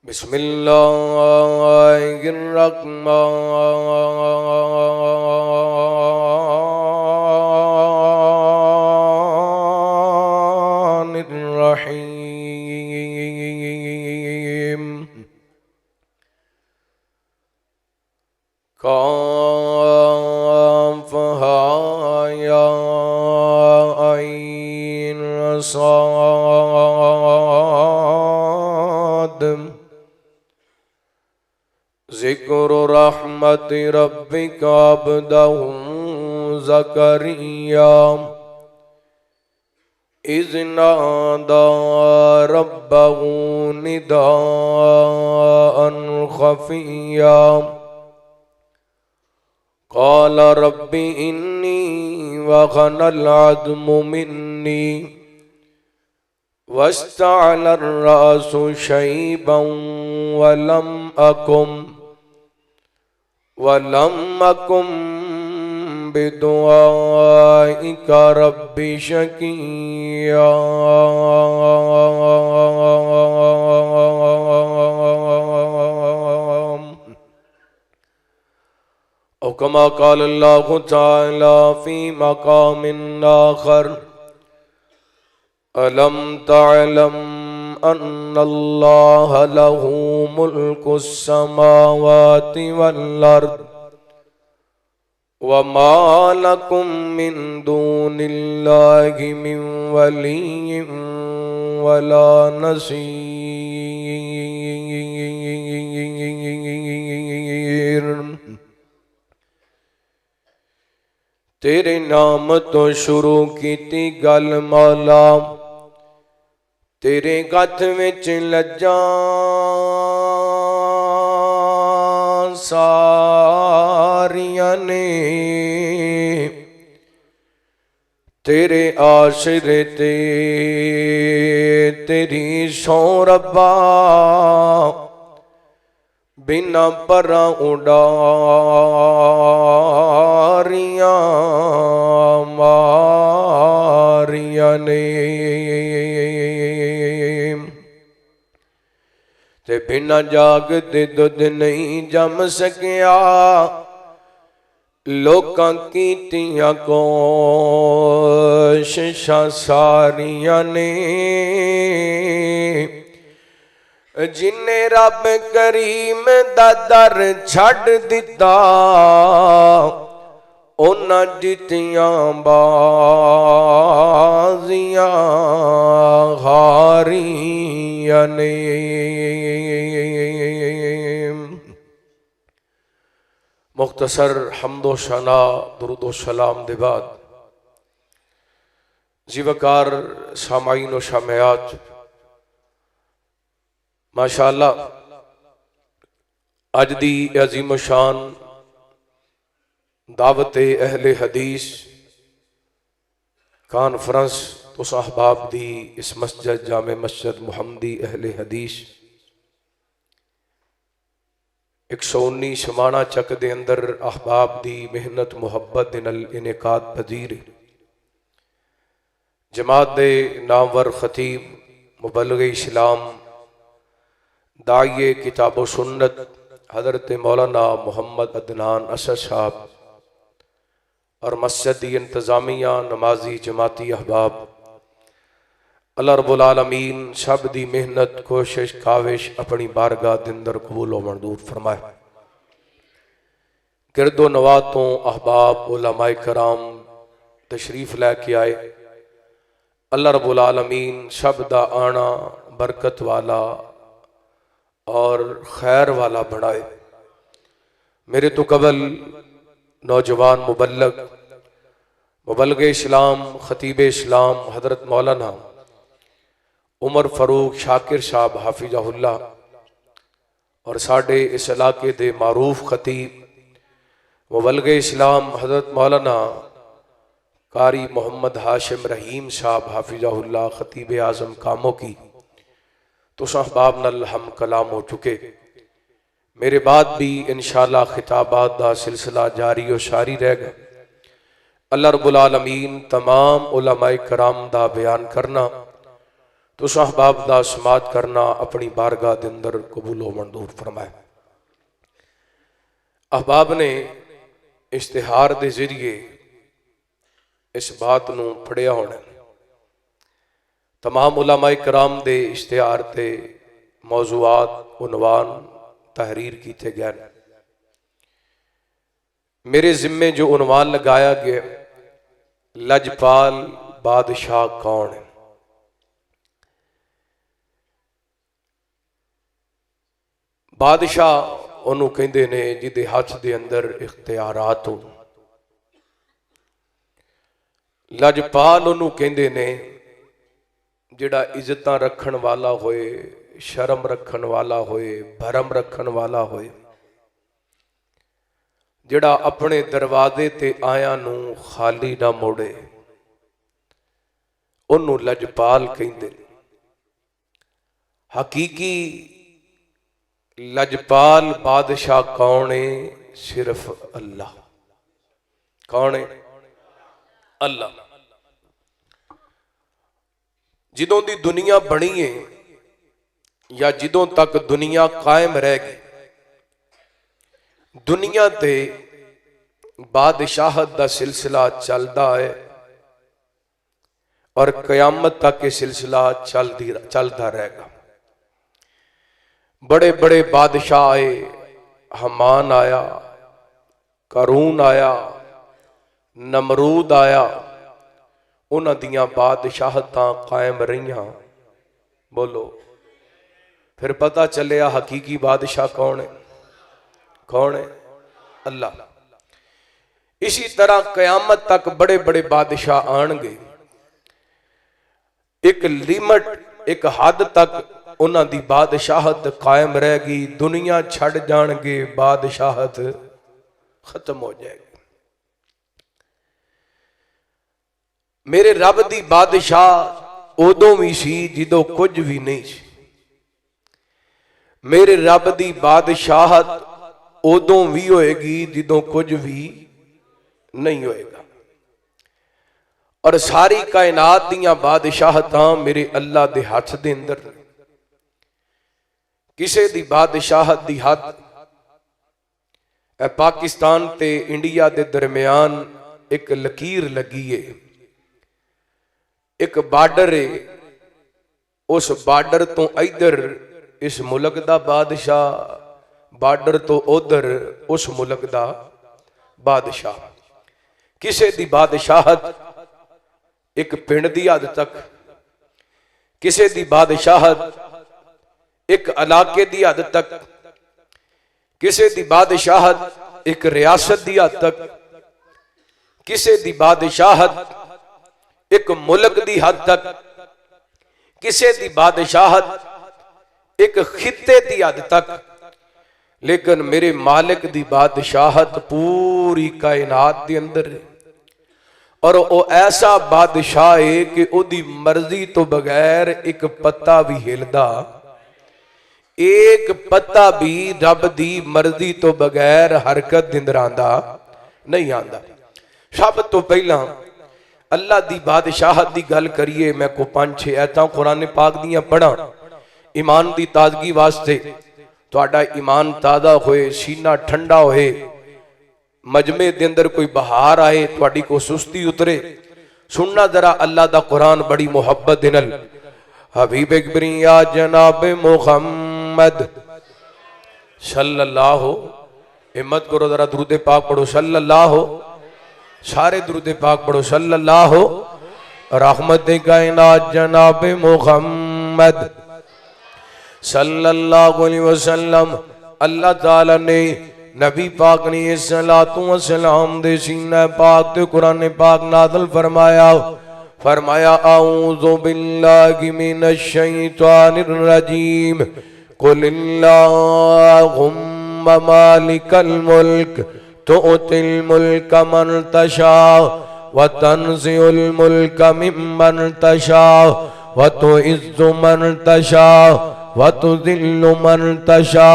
बिस्मिल्लाहिर्रहमानिर्रहीम। काफ हा या ऐन साद। ज़िक्र रहमति रब्बिका अब्दहु ज़करिया इज़ नादा रब्बहु निदाअन ख़फ़िय्या। क़ाल रब्बि इन्नी वहनल अज़्मु मिन्नी वस्तअलर रअसु शैबन वलम अकुम बिदुआइका रब्बि शक़िय्या। औ कमा क़ाल अल्लाहु तआला फ़ी मक़ामिन आख़र अलम तअलम अन्नल्लाह लहू मुल्कुस समावाति वल अर्द वमा लकुम मिन दूनिल्लाहि मिन वलिय्यिन वला नसीर। तेरे नाम तो शुरू कीती गल मौला, तेरे गथ विच लज्जा सारियां ने। तेरे आशिरे ते तेरी सौ रब्बा बिना परा उडारियां मारियां ने। ते बिना जाग दे दुध नहीं जम सकिया, लोकां कीतियां कोशिशां सारियां ने। जिन्ने रब करीम दा दर छड़ दिता, उन्हां जितियां बाजियां हारियां ने। मुख्तसर हम्दो शना दुरूदो सलाम दे बाद जीवकार सामाईन व शामियात, माशाअल्लाह अज दी अजीम शान दावत अहले हदीस कॉन्फ्रेंस तुस अहबाब दी इस मस्जिद जामे मस्जिद मुहम्मदी अहले हदीस 119 शमाना चक दे अंदर अहबाब दी मेहनत मुहब्बत दे नाल इनेकाद पजीर जमात दे नामवर खतीब मुबल्लिग़ इस्लाम दाइये किताब सुन्नत हज़रत मौलाना मोहम्मद अदनान असद साहब और मस्जिद इंतज़ामिया नमाजी जमाती अहबाब, अल्लाह रब्बुल आलमीन सब दी मेहनत कोशिश काविश अपनी बारगाह दे अंदर कबूल व मंजूर फरमाए। गिरदो नवातों अहबाब उलमाए कराम तशरीफ लैके आए। अल्लाह रब्बुल आलमीन सब दा आना बरकत वाला और खैर वाला बनाए। मेरे तो कबल नौजवान मुबल्लिग़ इस्लाम खतीब इस्लाम हज़रत मौलाना उमर फारूक शाकिर साहब हाफिज़हुल्लाह और साढ़े इस इलाके दे मारूफ खतीब मुबल्लिग़ इस्लाम हज़रत मौलाना कारी मोहम्मद हाशिम रहीम साहब हाफिज़हुल्लाह खतीब आज़म कामों की तो अहबाब नल हम कलाम हो चुके। मेरे बाद भी इंशाअल्लाह खिताबात दा सिलसिला जारी और सारी रहेगा। अल्लाह रब्बुल आलमीन तमाम उलमाए कराम दा बयान करना तो अहबाब दा समात करना अपनी बारगाह के अंदर कबूलो मंजूर फरमाए। अहबाब ने इश्तिहार के जरिए इस बात को फड़िया होना, तमाम उलमाए कराम के इश्तिहार से मौजूआत उनवान तहरीर किए गए। मेरे जिम्मे जो उनवान लगाया गया, लजपाल बादशाह कौन है। बादशाह उन्होंने कहते ने जिदे हाथ के अंदर इख्तियारात हो। लजपाल उन्होंने कहते ने जिहड़ा इज्जत रखन वाला होए, शर्म रखन वाला होए, भरम रखन वाला होए, जिहड़ा अपने दरवाजे ते आया नू खाली ना मोड़े, उन्हों लजपाल कहते। हकीकी लजपाल बादशाह कौन है? सिर्फ अल्लाह। कौन है? अल्लाह। जिदों दी दुनिया बनी है या जिदों तक दुनिया कायम रहेगी, दुनिया ते बादशाहत का सिलसिला चलता है और कयामत तक यह सिलसिला चलता रहेगा। बड़े बड़े बादशाह आए, हमान आया, कारून आया, नमरूद आया, उन्हां दियां बादशाहतां कायम रहियां। बोलो, फिर पता चलिया हकीकी बादशाह कौन है? कौन है? अल्लाह। इसी तरह कयामत तक बड़े बड़े बादशाह आएंगे। एक लिमिट, एक हद तक उन्हां दी बादशाहत कायम रहेगी। दुनिया छड़ जाणगे, बादशाहत खत्म हो जाएगी। मेरे रब दी बादशाह उदों भी सी जिदों कुछ भी नहीं सी। मेरे रब दी बादशाहत उदों भी होएगी जिदों कुछ भी नहीं होएगा। और सारी कायनात दियां बादशाहतां मेरे अल्लाह दे हाथ दे अंदर। किसे दी बादशाहत दी हद पाकिस्तान ते इंडिया दे दरम्यान एक लकीर लगी है, एक बार्डर है। उस बार्डर तो इधर इस मुल्क दा बादशाह, बार्डर तो उधर उस मुल्क दा बादशाह। किसे दी बादशाहत एक पिंड दी हद तक, किसे दी बादशाहत एक इलाके दी हद तक, किसे दी बादशाहत एक रियासत दी हद तक, किसे दी बादशाहत एक मुल्क दी हद तक, किसे दी बादशाहत एक खिते दी हद तक। लेकिन मेरे मालिक दी बादशाहत पूरी कायनात दे अंदर है। और वो ऐसा बादशाह है कि उदी मर्जी तो बगैर एक पत्ता भी हिलदा, एक पत्ता भी रब दी मर्जी तो बगैर हरकत दिंदा आंदा नहीं आंदा। सब तो पहला अल्लाह दी बादशाहत दी गल करिए। मैं को 5-6 आयतां कुरान पाक दियां पढ़ा ईमान दी ताजगी वास्ते। तुहाडा ईमान ताज़ा होए, सीना ठंडा होए, मजमे दे अंदर कोई बहार आए, तुहाडी को सुस्ती उतरे। सुनना जरा अल्लाह दा कुरान बड़ी मुहब्बत दे नाल। हबीब अकबरिया जनाब मुहम्मद सल्लल्लाहु, हिम्मत करो जरा दुरूद पाक पढ़ो सल्लल्लाहु, सारे दुरूद पाक पढ़ो सल्लल्लाहु। रहमत कायनात जनाब मुहम्मद सल्लल्लाहु अलैहि वसल्लम। अल्लाह ताला ने नबी पाक ने सलातु व सलाम दे सीना पाक ते कुरान पाक नाज़िल फरमाया। फरमाया औज़ु बिल्लाहि मिनश शैतानिर रजीम कुलिल्लाहुम्मा मालिकल मुल्क तुअतिल मुल्क मन तशा व तंज़िउल मुल्क मिम्मन तशा व तुइज़्ज़ु मन तशा व तुज़िल्लु मन तशा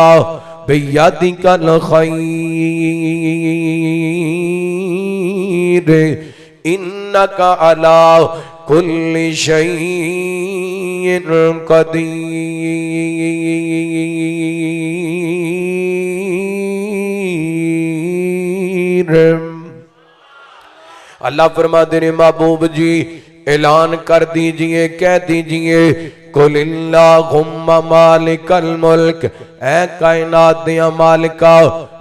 बियदिकल खैर इन्नका अला कुल्लि शैइन कदीर। अल्लाह फरमाते ने महबूब जी ऐलान कर दीजिए, कह दीजिए कुलिल्लाहुम्मा मालिकल मुल्क, ऐ कायनात दिया मालिका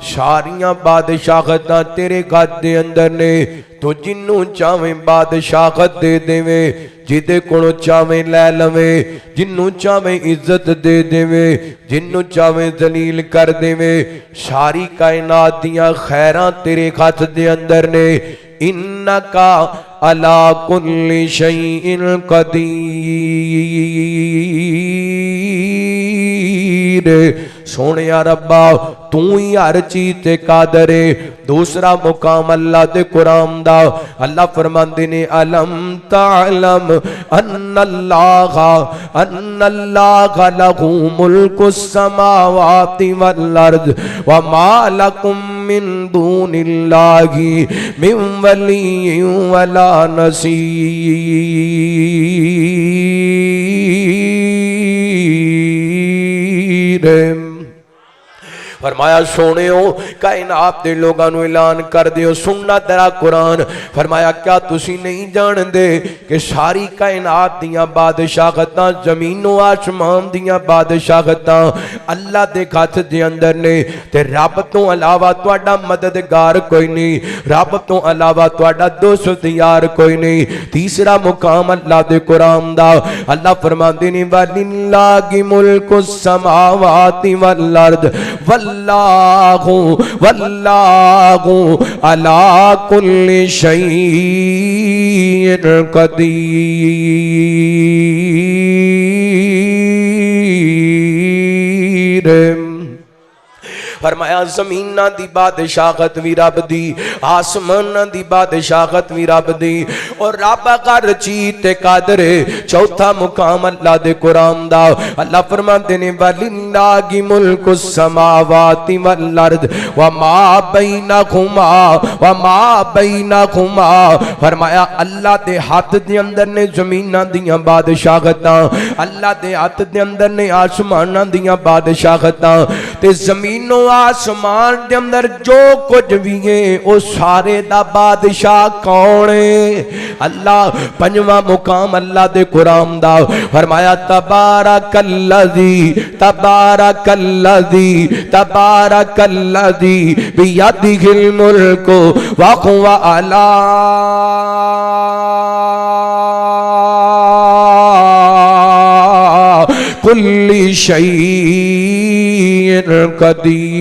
सारियां बादशाहतां तेरे हथ दे अंदर ने, तो जिन्नू चाहे बादशाहत दे देवे, जिदे कोलों चाहे लै लवे, जिन्नू चाहे इज्जत दे देवे, जिन्नू चाहे जलील कर देवे। सारी कायनात दियां खैरां तेरे हथ दे अंदर ने। इन्नका अला कुल्ली शैइन कदीर। सोने रब्बा तू ही हर चीज ते कादर है। दूसरा मुकाम अल्लाह दे कुरान दा, अल्लाह फरमांदे ने अलम तालम अन्नल्लाह लहू मुल्कुस समावाति वल अर्द व मा लकुम मिन दूनिल्लाहि मिन वलिय्यिन वला नसीर। फरमाया सोनियो कायनात दे लोगां नूं ऐलान कर दियो, सुनना तेरा कुरान। फरमाया क्या तुसी नहीं जानदे कि सारी कायनात दियां बादशाहतां, जमीनों आसमान दियां बादशाहतां अल्लाह दे हथ दे अंदर ने, ते रब तो अलावा तुहाडा मददगार कोई नहीं, रब तो अलावा तुहाडा दोस्त यार कोई नहीं। तीसरा मुकाम अल्लाह दे कुरान दा, अल्लाह फरमांदे ने वलिल्लाहि मुल्कुस समावाति वल अर्द वल्लाहु वल्लाहु अला कुल्ली शैइन कदीर। फरमाया जमीना दी बादशाहत भी रब दी, आसमाना दी बादशाहत भी रब दी, और रब हर चीज ते कादर है। चौथा मुकाम अल्लाह दे कुरान दा, अल्लाह फरमाते ने वलिल्लाहि मुल्कुस समावाति वल अर्द व मा बैनहुमा। फरमाया अल्लाह दे हाथ दे अंदर ने जमीना दियां बादशाहतां, अल्लाह दे हाथ दे अंदर ने आसमाना दियां बादशाहतां, ते जमीनों आसमान के अंदर जो कुछ भी है वो सारे दा बादशाह कौन है? अल्लाह। पंजवा मुकाम अल्लाह दे कुरान दा, फरमाया तबारकल्लज़ी तबारकल्लज़ी तबारकल्लज़ी बियदिहिल मुल्कु व हुवा अला कुल्ली शैइन कदीर।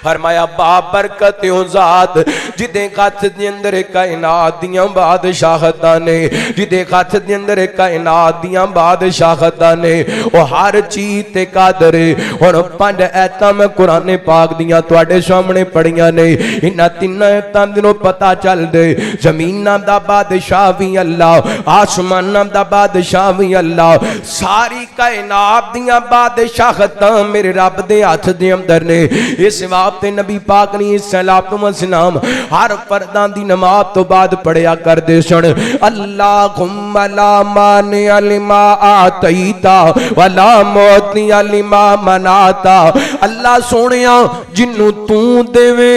फरमाया बाबरकत ज़ात जिदे हथ दे अंदर कायनात दियां बादशाहतां ने, जिदे हथ दे अंदर कायनात दियां बादशाहतां ने, वो हर चीज ते कादर है। हुण 5 आयतां मैं कुरान पाक दियां तुहाडे सामने पढ़ियां ने, इन्हां 3 आयतां दिनों पता चल दे जमीनां दा बादशाह भी अल्लाह, आसमानां दा बादशाह भी अल्लाह, सारी कायनात दियां बादशाहतां मेरे रब दे हथ दे अंदर ने। इस ते नबी पाक ने सलाम हर फर्दां दी नमाज तो बाद पढ़िया करदे सन, अल्लाहुम्मा ला मानिअ लिमा आतैता वला मुअतिअ लिमा मनाता। अल्लाह सोनिया जिन्नू तू देवे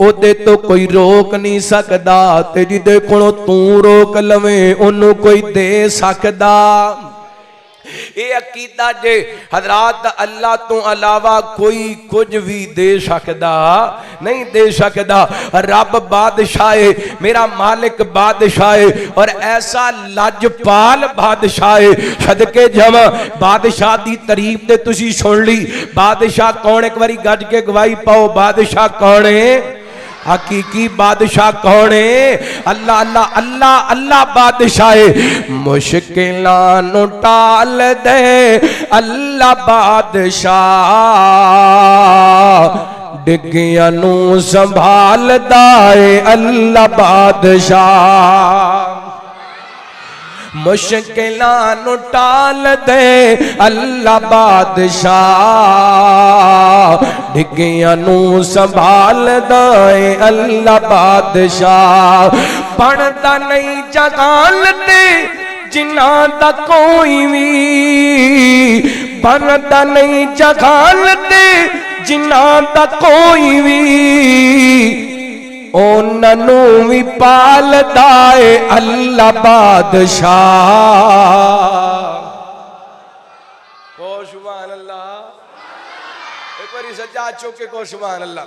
ओदे तो कोई रोक नहीं सकदा, ते जिदे कोलों तू रोक लवे ओनू कोई दे सकदा। ये अकीदा जे हजरात अल्लाह तो अलावा कोई कुछ भी दे सकदा नहीं, दे सकदा। रब बादशाह है, मेरा मालिक बादशाह है, और ऐसा लजपाल बादशाह है। सदके जमा बादशाह दी तारीफ ते तुसी सुन ली। बादशाह कौन? एक बारी गज के गवाही पाओ, बादशाह कौन है? हकीकी बादशाह कौन है? अल्लाह अल्लाह अल्लाह अल्लाह बादशाह है। मुश्किलां नू टाल दे अल्लाह बादशाह, डिग्गियां नू संभालदा है अल्लाह बादशाह। मुश्किलां नु टाल दे अल्लाह बादशाह, डिग्गियां नू संभाल दे अल्लाह बादशाह। बनता नहीं जगाल ते जिन्ना दा कोई भी, बनता नहीं जगाल ते जिन्ना दा कोई भी, ओनू भी पालदा है अल्लाह बादशाह। को सुभान अल्लाह, एक बारी सजा चौके को सुभान अल्लाह।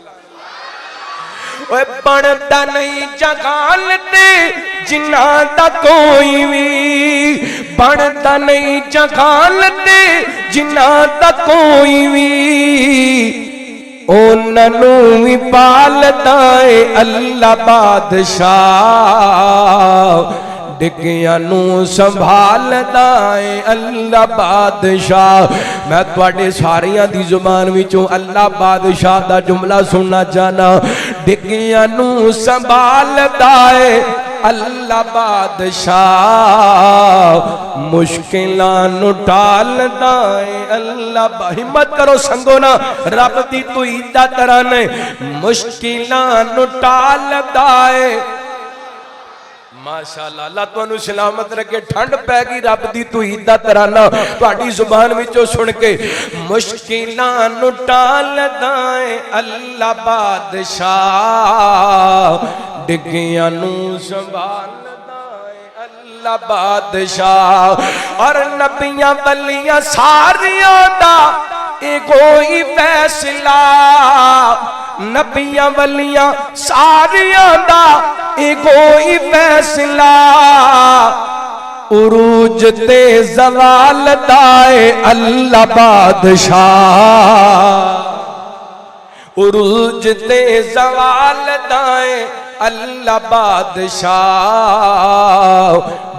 बनता नहीं जगाल ते जिन्ना दा कोई भी, बनता नहीं जगाल ते जिन्ना दा कोई भी, ओनू भी पालदा है अल्लाह बादशाह, डिग्गियां नू संभालदा है अल्लाह बादशाह। मैं तुहाडे सारियां दी जुबान विचों अल्लाह बादशाह दा जुमला सुनना चाहना, डिग्गियां नू संभालदा है अल्लाह बादशाह, मुश्किलां नु टालदा है अल्लाह। हिम्मत करो संगो ना, रब दी तुई दा तराने, मुश्किलां नु टालदा है। माशाअल्लाह, अल्लाह तुहानू सलामत रखे। ठंड पै गई, रब दी तुई दा तराना तुहाडी जुबान विचों सुन के। मुश्किलां नु टालदा है अल्लाह बादशाह, डिग्गियां नू संभालदा है अल्लाह बादशाह। और नबियां वलियां सारियां दा ए कोई फैसला, नबियां वलियां सारियां दा ए कोई फैसला, उरूज ते ज़वाल दा है अल्लाह बादशाह, उरूज ते ज़वाल दा है अल्लाह बादशाह,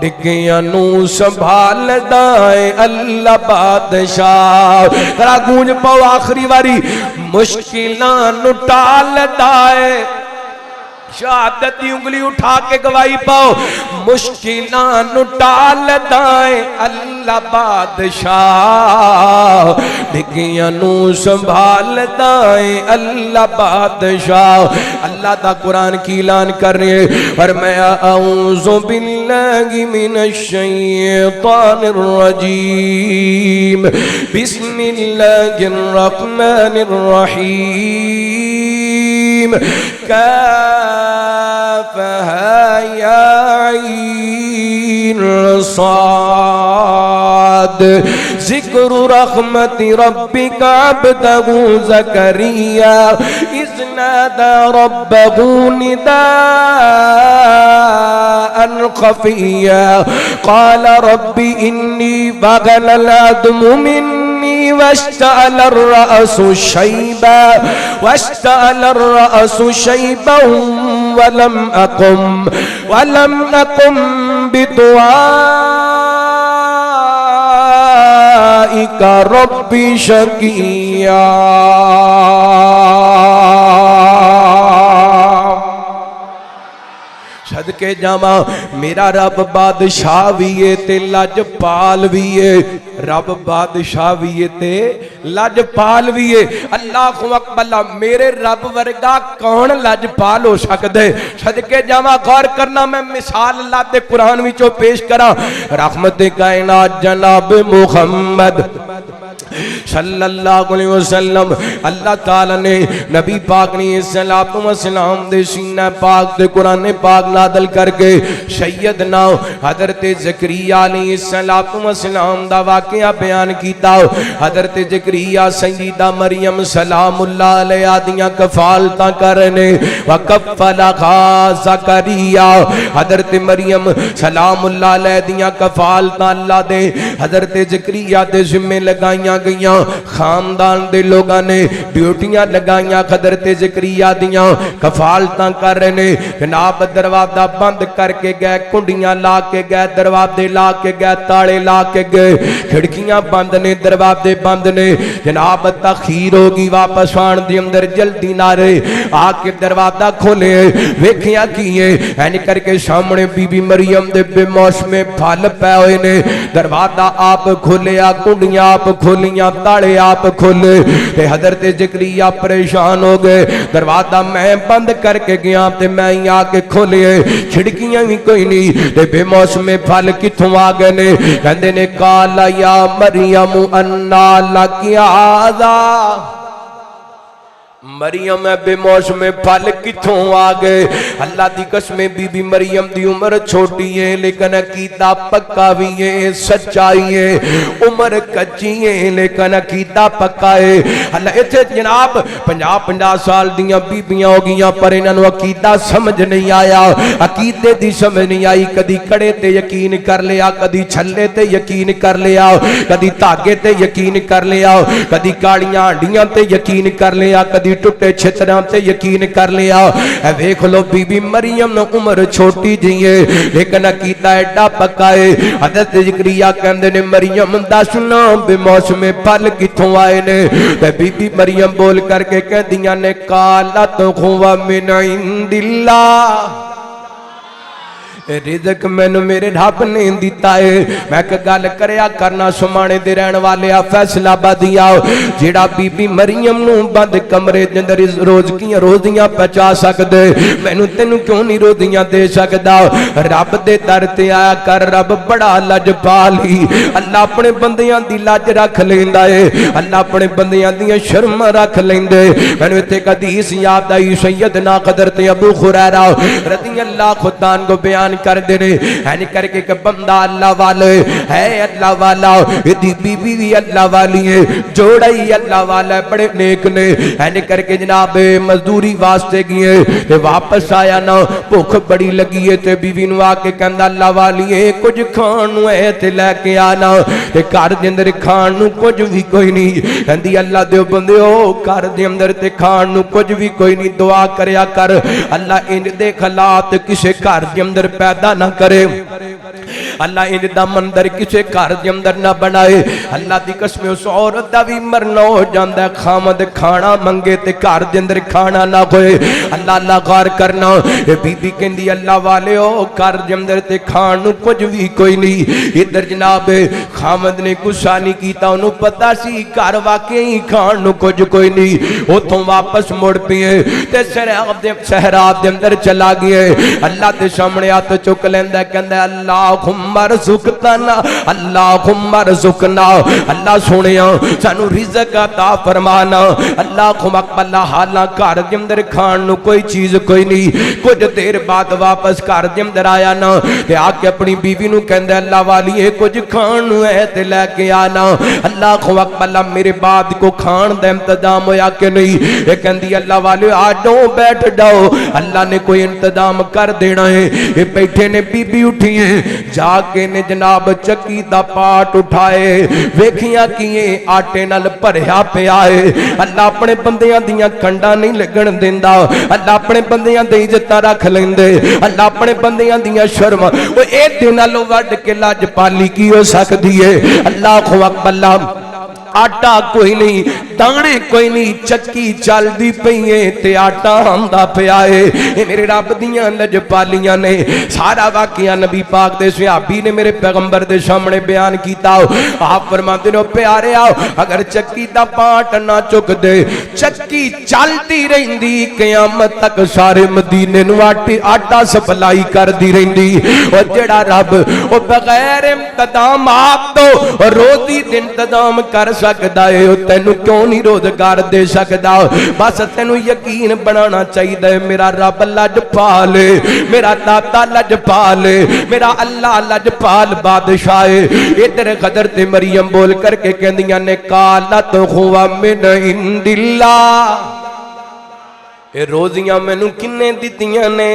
डिग्गियां नू संभालदा है अल्लाह बादशाह। जरा गूंज पाओ आखिरी बारी, मुश्किलां नु टालदा है। शहादत की उंगली उठा के गवाही पाओ, मुश्किलां नु टालदा है अल्लाह बादशाह, डिग्गियां नू संभालदा है अल्लाह बादशाह। अल्लाह दा कुरान की ऐलान कर रहे हैं, और मैं औज़ु बिल्लाहि मिनश शैतानिर रजीम, बिस्मिल्लाहिर रहमानिर रहीम, काफ़हा या ऐन साद, ज़िक्र रहमति रब्बिका अब्दहू ज़करिया इज़ नादा रब्बहू निदाअन खफ़िय्या, क़ाल रब्बि इन्नी वग़नल अज़्मु मिन्नी वश्तअल अर्रअसु शैबा वलम अकुम बिदुआइका रब्बि शक़िय्या। सदके जावा, मेरा रब बादशाह भी है ते लजपाल भी है, रब बादशाह भी है ते लजपाल भी है। अल्लाहु अकबर, मेरे रब वर्गा कौन लजपाल हो सकता है? सदके जावा, गौर करना, मैं मिसाल अल्लाह दे कुरान विचों पेश करा। रहमत कायनात जनाब मुहम्मद सल्लल्लाहु अलैहि वसल्लम, अल्लाह ताला ने नबी पाक ने सलातो व सलाम दे सीना पाक दे कुरान पाक नादल करके सैयदना हजरत ज़करिया अलैहि सलातो व सलाम दा वाकया बयान कीता। हजरत ज़करिया सैयदा मरियम सलामुल्लाह अलैहा दियां कफालतां करने, वकफला ज़करिया, हजरत मरियम सलामुल्लाह अलैहा दियां कफालतां अल्लाह दे हजरत ज़करिया दे जिम्मे लगाइयां गईयां। खानदान दे लोगों ने ड्यूटियां लगाइया हजरत ज़करिया दियां कफालतां कर रहे ने जनाब दरवाजा बंद करके गए कुंडियां ला के गए दरवाजे ला के गए ताले ला के गए खिड़कियां बंद ने दरवाजे बंद ने जनाब तखीर होगी वापस आने दे अंदर जल्दी ना रहे आके दरवाजा खोले वेखिया की एन करके सामने बीबी मरियम दे बेमौसमे फल पै हुए ने दरवाजा आप खोलिया कुंडियां आप खोलियां ताले आप खोले ते हजरत ज़करिया परेशान हो गए दरवाजा मैं बंद करके गया ते मैं ही आके खोले खिड़कियां भी कोई नहीं ते बेमौसमे फल किथों आ गए ने कहंदे ने काला या मरियम अन्ना लकी आज़ा मरियम बेमौसमे फल किथों आ गए अल्लाह की कसमें बीबी मरियम की उम्र छोटी है लेकिन अकीदा पक्का भी है सच्चाई है उम्र कच्ची है लेकिन अकीदा पक्का है अल्लाह इत्थे जनाब 50-50 साल दियां बीबियां हो गई पर इन्होंने अकीदा समझ नहीं आया अकीदे की समझ नहीं आई कदी कड़े ते यकीन कर लिया कदी छल्ले ते यकीन कर लिया कदी धागे ते यकीन कर लिया कदी कालियां हांडियां ते यकीन कर लिया कदी टुटे छितरां ते यकीन कर लिया वेख लो बीबी मरियम ने उम्र छोटी जी है लेकिन अकीदा एडा पक्का है हज़रत ज़करिया कहंदे ने मरियम दस ना बेमौसमे फल किथों आए ने ते बीबी मरियम बोल करके कहदियां ने काला तो खुवा मिन इंदिल्लाह रिज़क मैनू मेरे रब ने दिता है मैं एक गल करया करना सुमाने दे रहने वाले आ फैसलाबादी आओ जेड़ा बीबी मरियम नू बंद कमरे दे अंदर रोजियां पहुंचा सकदे मैनू तेनू क्यों नहीं रोजियां दे सकदा रब दे दर ते आया कर रब बड़ा लजपाल ही अल्लाह अपने बंदियां दी लज रख लैंदा है अल्लाह अपने बंदियां दी शर्म रख लैंदे मैनू इत्थे हदीस याद आई सैयदना हज़रत अबू हुरैरा रज़ियल्लाहु ताआला को बयान कर दे रहे करके एक बंदा अल्लाह वाले है अल्लाह वाला यदि बीबी भी अल्लाह वाली है जोड़ा ही अल्लाह वाला है बड़े नेक ने ऐन करके जनाब मजदूरी वास्ते गए ते वापस आया ना भुख बड़ी लगी है ते बीबी नु आके कहंदा अल्लाह वाली है कुछ खाण नु है ते लेके आना ते घर दे अंदर खाण नु कुछ भी कोई नहीं कहंदी अल्लाह दे बंदे ओ घर दे अंदर ते खाण नु कुछ भी कोई नहीं दुआ करया कर अल्लाह इन दे हालात किसे घर दे अंदर पैदा ना करे अल्लाह इनका मंदिर किसी घर के अंदर ना बनाए अल्लाह की कसम उस औरत का भी मरना हो जाता खामद खाना मंगे ते घर के अंदर खाना ना होए अल्लाह अल्लाह गौर करना ये बीबी कहती अल्लाह वाले हो घर के अंदर ते खान कुछ भी कोई नहीं इधर जनाब खामद ने गुस्सा नहीं किया उन्होंने पता सी घर वाकई खान कुछ कोई नहीं उतों वापस मुड़ पिए ते सहराब के अंदर चला गए अल्लाह के सामने हाथ चुक लेंदा कहंदा अल्लाहुम्मा रज़ुक़ना अल्लाहुम्मा रज़ुक़ना अल्लाह सुनिया सानू रिज़्क़ अता फरमाना अल्लाहुम्मा अक़बल हालां घर दे अंदर खाण नु कोई चीज कोई नहीं कुछ देर बाद वापस घर दे अंदर आया ना ते आके अपनी बीवी नु कहंदा अल्लाह वाली ये कुछ खाण नु है ते लेके आना अल्लाहुम्मा अक़बल मेरे बाद को खाण दा इंतजाम होया कि नहीं ये कहंदी अल्लाह वाले आ जाओ बैठ जाओ अल्लाह ने कोई इंतजाम कर देना है ये बैठे ने बीबी उठी है जाके ने जनाब चक्की दा पाट उठाए वेखिया किए आटे नाल भरिया पिया है अल्लाह अपने बंदियां दियां कंडा नहीं लगन देंदा अल्लाह अपने बंदियां दी इज्जत रख लेंदे अल्लाह अपने बंदियां दियां शर्म ओ ए दिन नालों वड के लजपाली की हो सकदी है अल्लाह अकबर आटा कोई नहीं दाने कोई नहीं चक्की चलती पई है ते आटा आंदा पिया है ये मेरे रब दियां लजपालियां ने सारा वाकया नबी पाक दे सहाबी ने मेरे पैगंबर दे सामने बयान किया आप फरमाते हो प्यारे आओ अगर चक्की दा पाट ना चुक दे चक्की चलती रहिंदी क़यामत तक सारे मदीने नु आटा सप्लाई करदी रहिंदी और जेड़ा रब ओ बगैर इंतजाम आप तो रोजी दे इंतजाम कर सकदा है तेनू क्यों नहीं रोजगार दे सकदा बस तेनू यकीन बनाना चाहिए मेरा रब लजपाल मेरा दाता लजपाल मेरा अल्लाह लजपाल बादशाह है इधर खदर ते मरियम बोल करके कहंदियां ने काला तो हुआ मिन इंदिल्लाह ए रोजियां मैनू किन्ने दित्तियां ने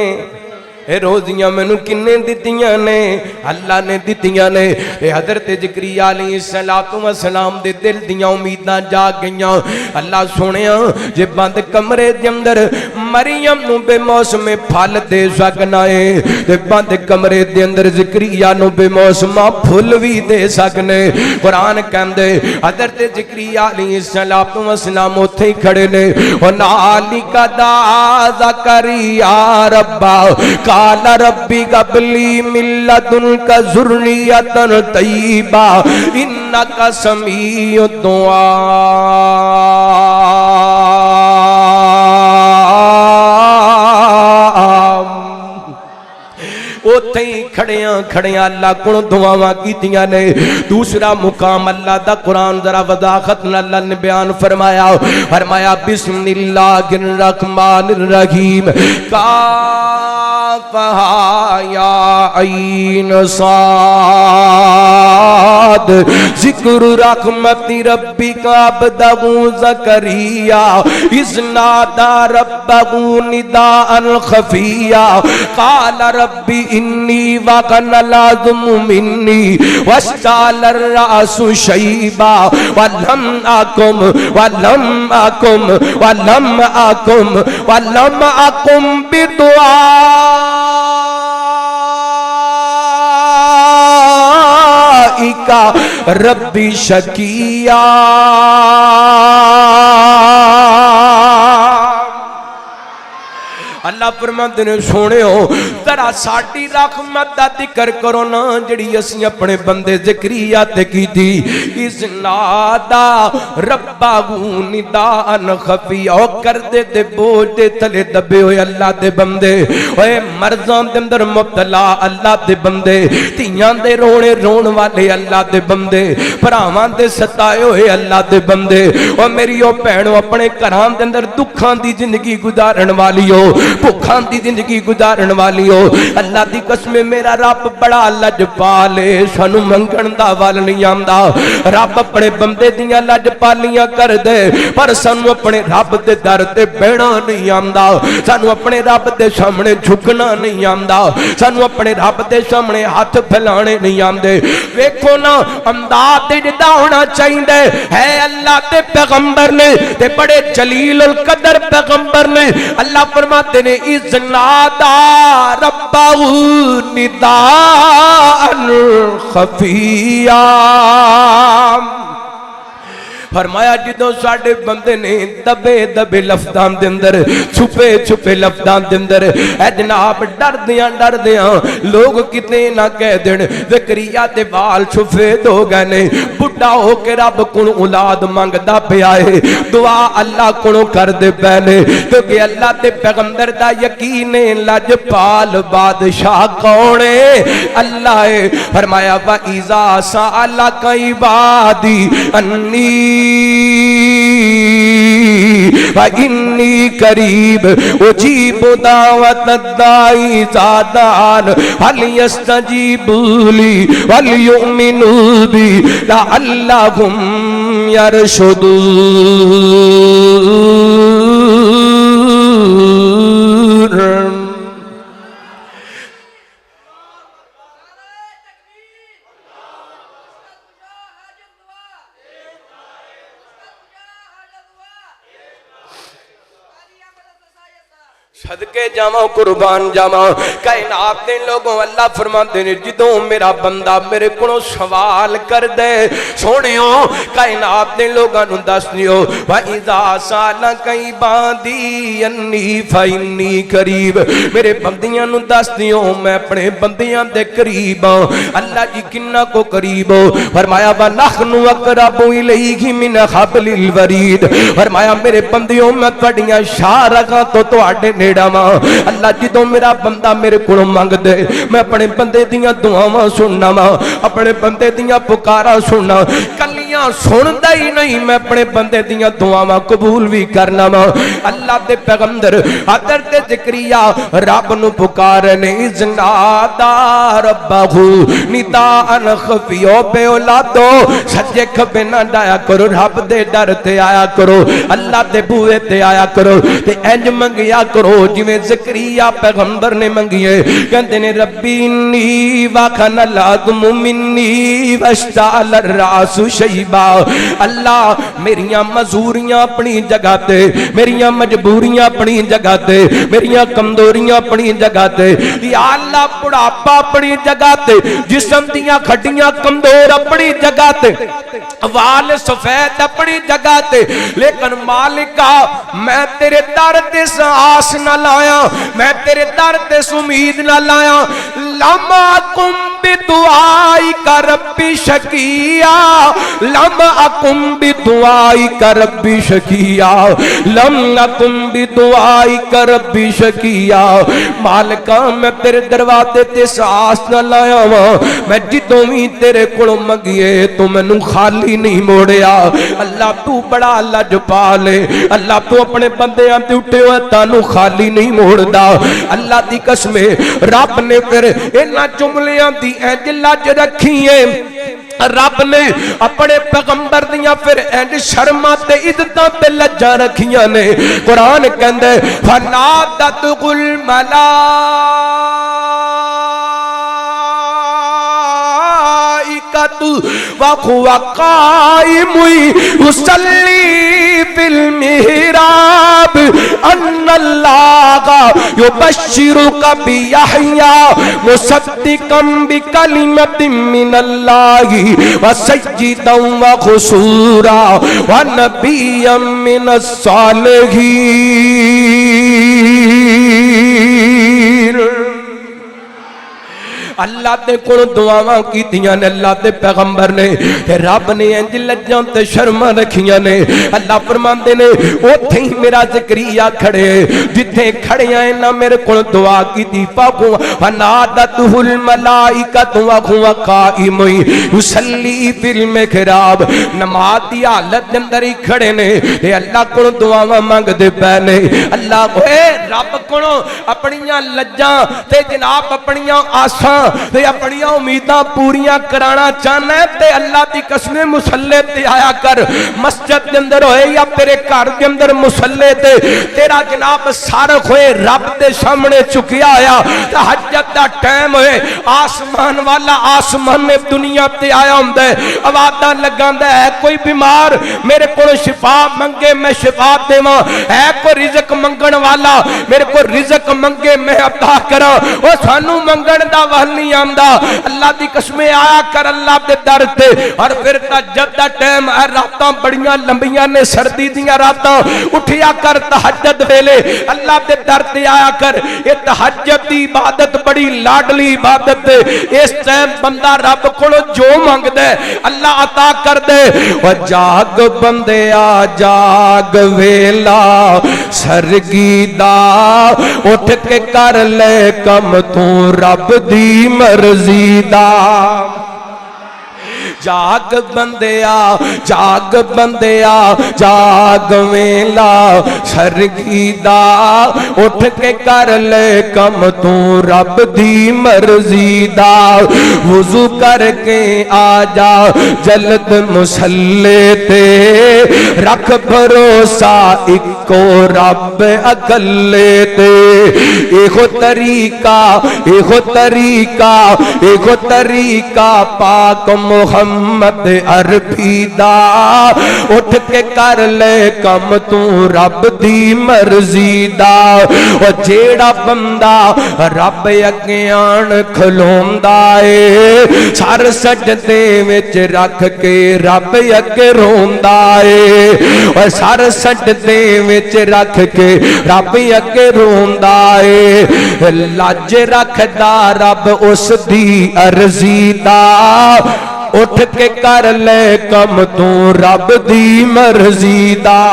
ए रोजियां मैनू किन्ने दित्तियां ने? अल्लाह ने दित्तियां ने। ए हज़रत ज़करिया अलैहिस्सलातु वस्सलाम दे दिल दियां उम्मीदां जाग गईयां। अल्लाह सोहणिया जे बंद कमरे दे अंदर मरियम नू बेमौसमे फल दे सकना है ते बंद कमरे दे अंदर ज़करिया नू बेमौसमा फुल भी दे सकने। कुरान कहंदे हज़रत ज़करिया अलैहिस्सलातु वस्सलाम उत्थे ही खड़े ने। ओ नालिका दा ज़करिया रब्बा काला रब्बी गबली मिल्लदुनका ज़ुर्रियतन तय्यिबा इन्नका समीउद दुआ। उत्थे ही खड़िया खड़िया अल्लाह को दुआवां कीतियां ने। दूसरा मुकाम अल्लाह दा कुरान जरा वदाखत अल्लाह ने बयान फरमाया। फरमाया बिस्मिल्लाहिर रहमानिर रहीम काफ़ा या ऐन साद ज़िक्र रहमति रब्बिका अब्दहू ज़करिया इज़नादा रब्बहू निदाअन खफ़िया क़ाल रब्बी इन्नी वक़नल अज़्मु मिन्नी वश्तालर रासु शैबा वलम अकुम बिदुआइका रब्बी शकिया। अल्लाह फरमाते ने सोने हो जरा साडी रहमत दा जिक्र करो ना जिहड़ी असीं अपने बंदे ज़करिया ते कीती। इज़नादा रब्बहू निदाअन खफ़िया करदे ते बोझ दे तले दबे होए अल्लाह दे बंदे। ओए मर्ज़ां दे अंदर मुब्तला अल्लाह दे बंदे, धीआं दे रोने रोण वाले अल्लाह दे बंदे, भरावां दे सताए होए अल्लाह दे बंदे। ओ मेरी ओ भैणो अपने घरां दे अंदर दुखां दी जिंदगी गुजारन वाली हो, भुखां दी जिंदगी गुजारन वाली हो। अल्लाह दी कसम मेरा रब बड़ा लजपाल है, सानू मंगण दा वल नहीं आंदा। रब अपने बंदे दियां लजपालियां कर दे पर सानू अपने रब दे दर ते बैठना नहीं आंदा। सानू अपने रब दे सामने झुकना नहीं आंदा। सानू अपने रब दे सामने हाथ फैलाने नहीं आंदे। वेखो ना अंदाज जिदा होना चाहिए है अल्लाह दे पैगंबर ने ते बड़े जलीलुल कदर पैगंबर ने। अल्लाह फरमाते ने इज़नादा रब्बहू निदाअन खफ़िया। फरमाया जिदों साडे बंदे ने दबे दबे लफ्ज़ां दे अंदर छुपे छुपे लफ्ज़ां दे अंदर ऐ जनाब डरदियां लोग कितने ना कह देन ज़करिया दे बाल सफेद हो गए ने, बुढ़ा हो के रब कोलों औलाद मंगदा पिया है, दुआ अल्लाह कोलों करदे पए ने क्योंकि अल्लाह दे पैगंबर दा यकीन है लजपाल बादशाह कौन है? अल्लाह है। फरमाया वा इज़ा सअलका इबादी अन्नी इन्नी करीब उजीबु दावत दाई ज़ादान हल यस्तजीबूली वल युमिनू बी लअल्लहुम यरशुदून। सदके जावा कुर्बान जावा कायनात दे लोगों अल्लाह फरमाते ने जिदों मेरा बंदा मेरे को सवाल कर दे सोनियो कायनात दे लोगों नूं दस दियो वा इज़ा सालका इबादी अन्नी फइन्नी करीब मेरे बंदियां नूं दस दियो मैं अपने बंदियां दे करीब हां। अल्लाह जी किन्ना को करीब हो? फरमाया वा नहनु अक़रबु इलैहि मिन हब्लिल वरीद। फरमाया मेरे बंदियों मैं तुहाडियां शारगां तो तुहाडे नेड़े अल्लाह जिदों मेरा बंदा मेरे को मंग दे मैं अपने बंदे दियां दुआवां सुनना वा, अपने बंदे दियां पुकारा सुनना। कली कलियां सुनदा ही नहीं, मैं अपने बंदे दियां दुआवां कबूल भी करना वा। अल्लाह दे पैगंबर हज़रत ज़करिया रब नूं पुकारने इज़नादा रब्बहू निदाअन खफियो बे औलादो, सज्जे खब्बे ना डाया करो, रब दे डर ते आया करो, अल्लाह दे बूहे ते आया करो ते इंज मंगिया करो जिवें ज़करिया पैगंबर ने मंगिए। कहंदे ने रब्बी नी वखनल अज़्मु मिन्नी वश्ताल रासु शैबा। अल्लाह मेरियां मजूरियां अपनी जगह ते, मेरियां मजबूरियां अपनी जगह ते, मेरियां कमजोरियां अपनी जगह ते, या अल्लाह बुढ़ापा अपनी जगह ते, जिस्म दियां हड्डियां कमजोर अपनी जगह ते, वाल सफेद अपनी जगह ते, लेकिन मालिका मैं तेरे दर ते आस न लाया, मैं तेरे दर ते उम्मीद न लाया। लमा कुम बिदुआई का रब्बी शकिया, लम अकुम बिदुआई का रब्बी शकिया, लम अकुम बिदुआई का रब्बी शकिया। मालिका मैं तेरे दरवाजे ते आस न लाया वा, मैं जिदों भी तेरे कोलों मंगिए तू मैनू खाली नहीं मोड़िया। अल्लाह तू बड़ा लजपाल है, अल्लाह तू अपने बंदियां ते उठे हुए तानू खाली नहीं मोड़दा। अल्लाह दी कसम रब ने फिर इन्हां जुमलियां दी इंज लज रखी है, रब ने अपने पैगंबर दियां फिर इंज शर्मा ते इज्जतां ते लज्जा रखियां ने। कुरान कहंदे फनादतुल मलाइकतु व हुवा काइमुन युसल्ली फिल मिहराब अन्नल्लाहा युबश्शिरुका बियहया मुसद्दिकम बिकलिमतिन मिनल्लाहि व सय्यिदन व खुसूरा व नबिय्यन मिनस सालिहीन। अल्लाह दे कोल दुआवां कीतियां ने अल्लाह दे पैगंबर ने, रब ने इंज लज्जां ते शर्मां रखियां ने। अल्लाह फरमांदे ने ओथे ही मेरा ज़करिया खड़े, जिथे खड़े आए ना मेरे कोल दुआ कीती। पाकू फनादतुल मलाइकतु व हुवा काइमुन युसल्ली फिल मिहराब, नमाज दी हालत दे अंदर ही खड़े ने ते अल्लाह कोल दुआवां मंगदे पए ने। अल्लाह ओए रब कोलों अपनियां लज्जां ते जनाब अपनियां आसां ते अपनी उम्मीदां पूरियां कराना चाहना है ते अल्लाह की कसम मुसल्ले ते आया कर। मस्जिद के अंदर होए या तेरे घर के अंदर मुसल्ले ते तेरा जनाब सारख होए रब के सामने चुकिया आया, तहज्जुद दा टाइम होए, आसमान वाला आसमान में दुनिया ते आया हुंदा है, आवाज़ां लगांदा है कोई बीमार मेरे को शिफा मंगे मैं शिफा देवां, है कोई रिज़्क मंगण वाला मेरे को रिज़्क मंगे मैं अता करा। ओ सानू मंगण दा वहल नहीं आंदा। अल्लाह दी कसम आया कर अल्लाह दे दर ते। और फिर तहज्जुद दा टाइम है, रातां बड़ियां लंबियां ने, सर्दी दियां रातां, उठिया कर तहज्जुद वेले अल्लाह दे दर ते आया कर। ये तहज्जुद दी इबादत बड़ी लाडली इबादत है। इस टाइम बंदा रब कोलों जो मंगदा है अल्लाह अता कर दे। ओ जाग बंदिया जाग वेला सरगी दा, उठ के कर ले कम तू रब दी मर्जी दा। जाग बंदिया जाग बंदिया जाग वेला सरगी दा, उठ के कर ले कम तू रब दी मर्जी दा। वुजू करके आ जा जल्द मुसल्ले ते, रख भरोसा इको रब अकले ते। एहो तरीका एहो तरीका एहो तरीका पाक मोहम्मद अरबी दा, उठ के कर ले कम तू रब दी मर्जी दा। ओ जेड़ा बंदा रब अगे आन खलोंदा है, सर सजदे विच रख के रब अगे रोंदा है। ओ सर सजदे विच रख के रब अगे रोंदा है। लाज रखदा रब उस दी अर्जी दा, उठ के कर ले कम तू रब दी मर्जी दा।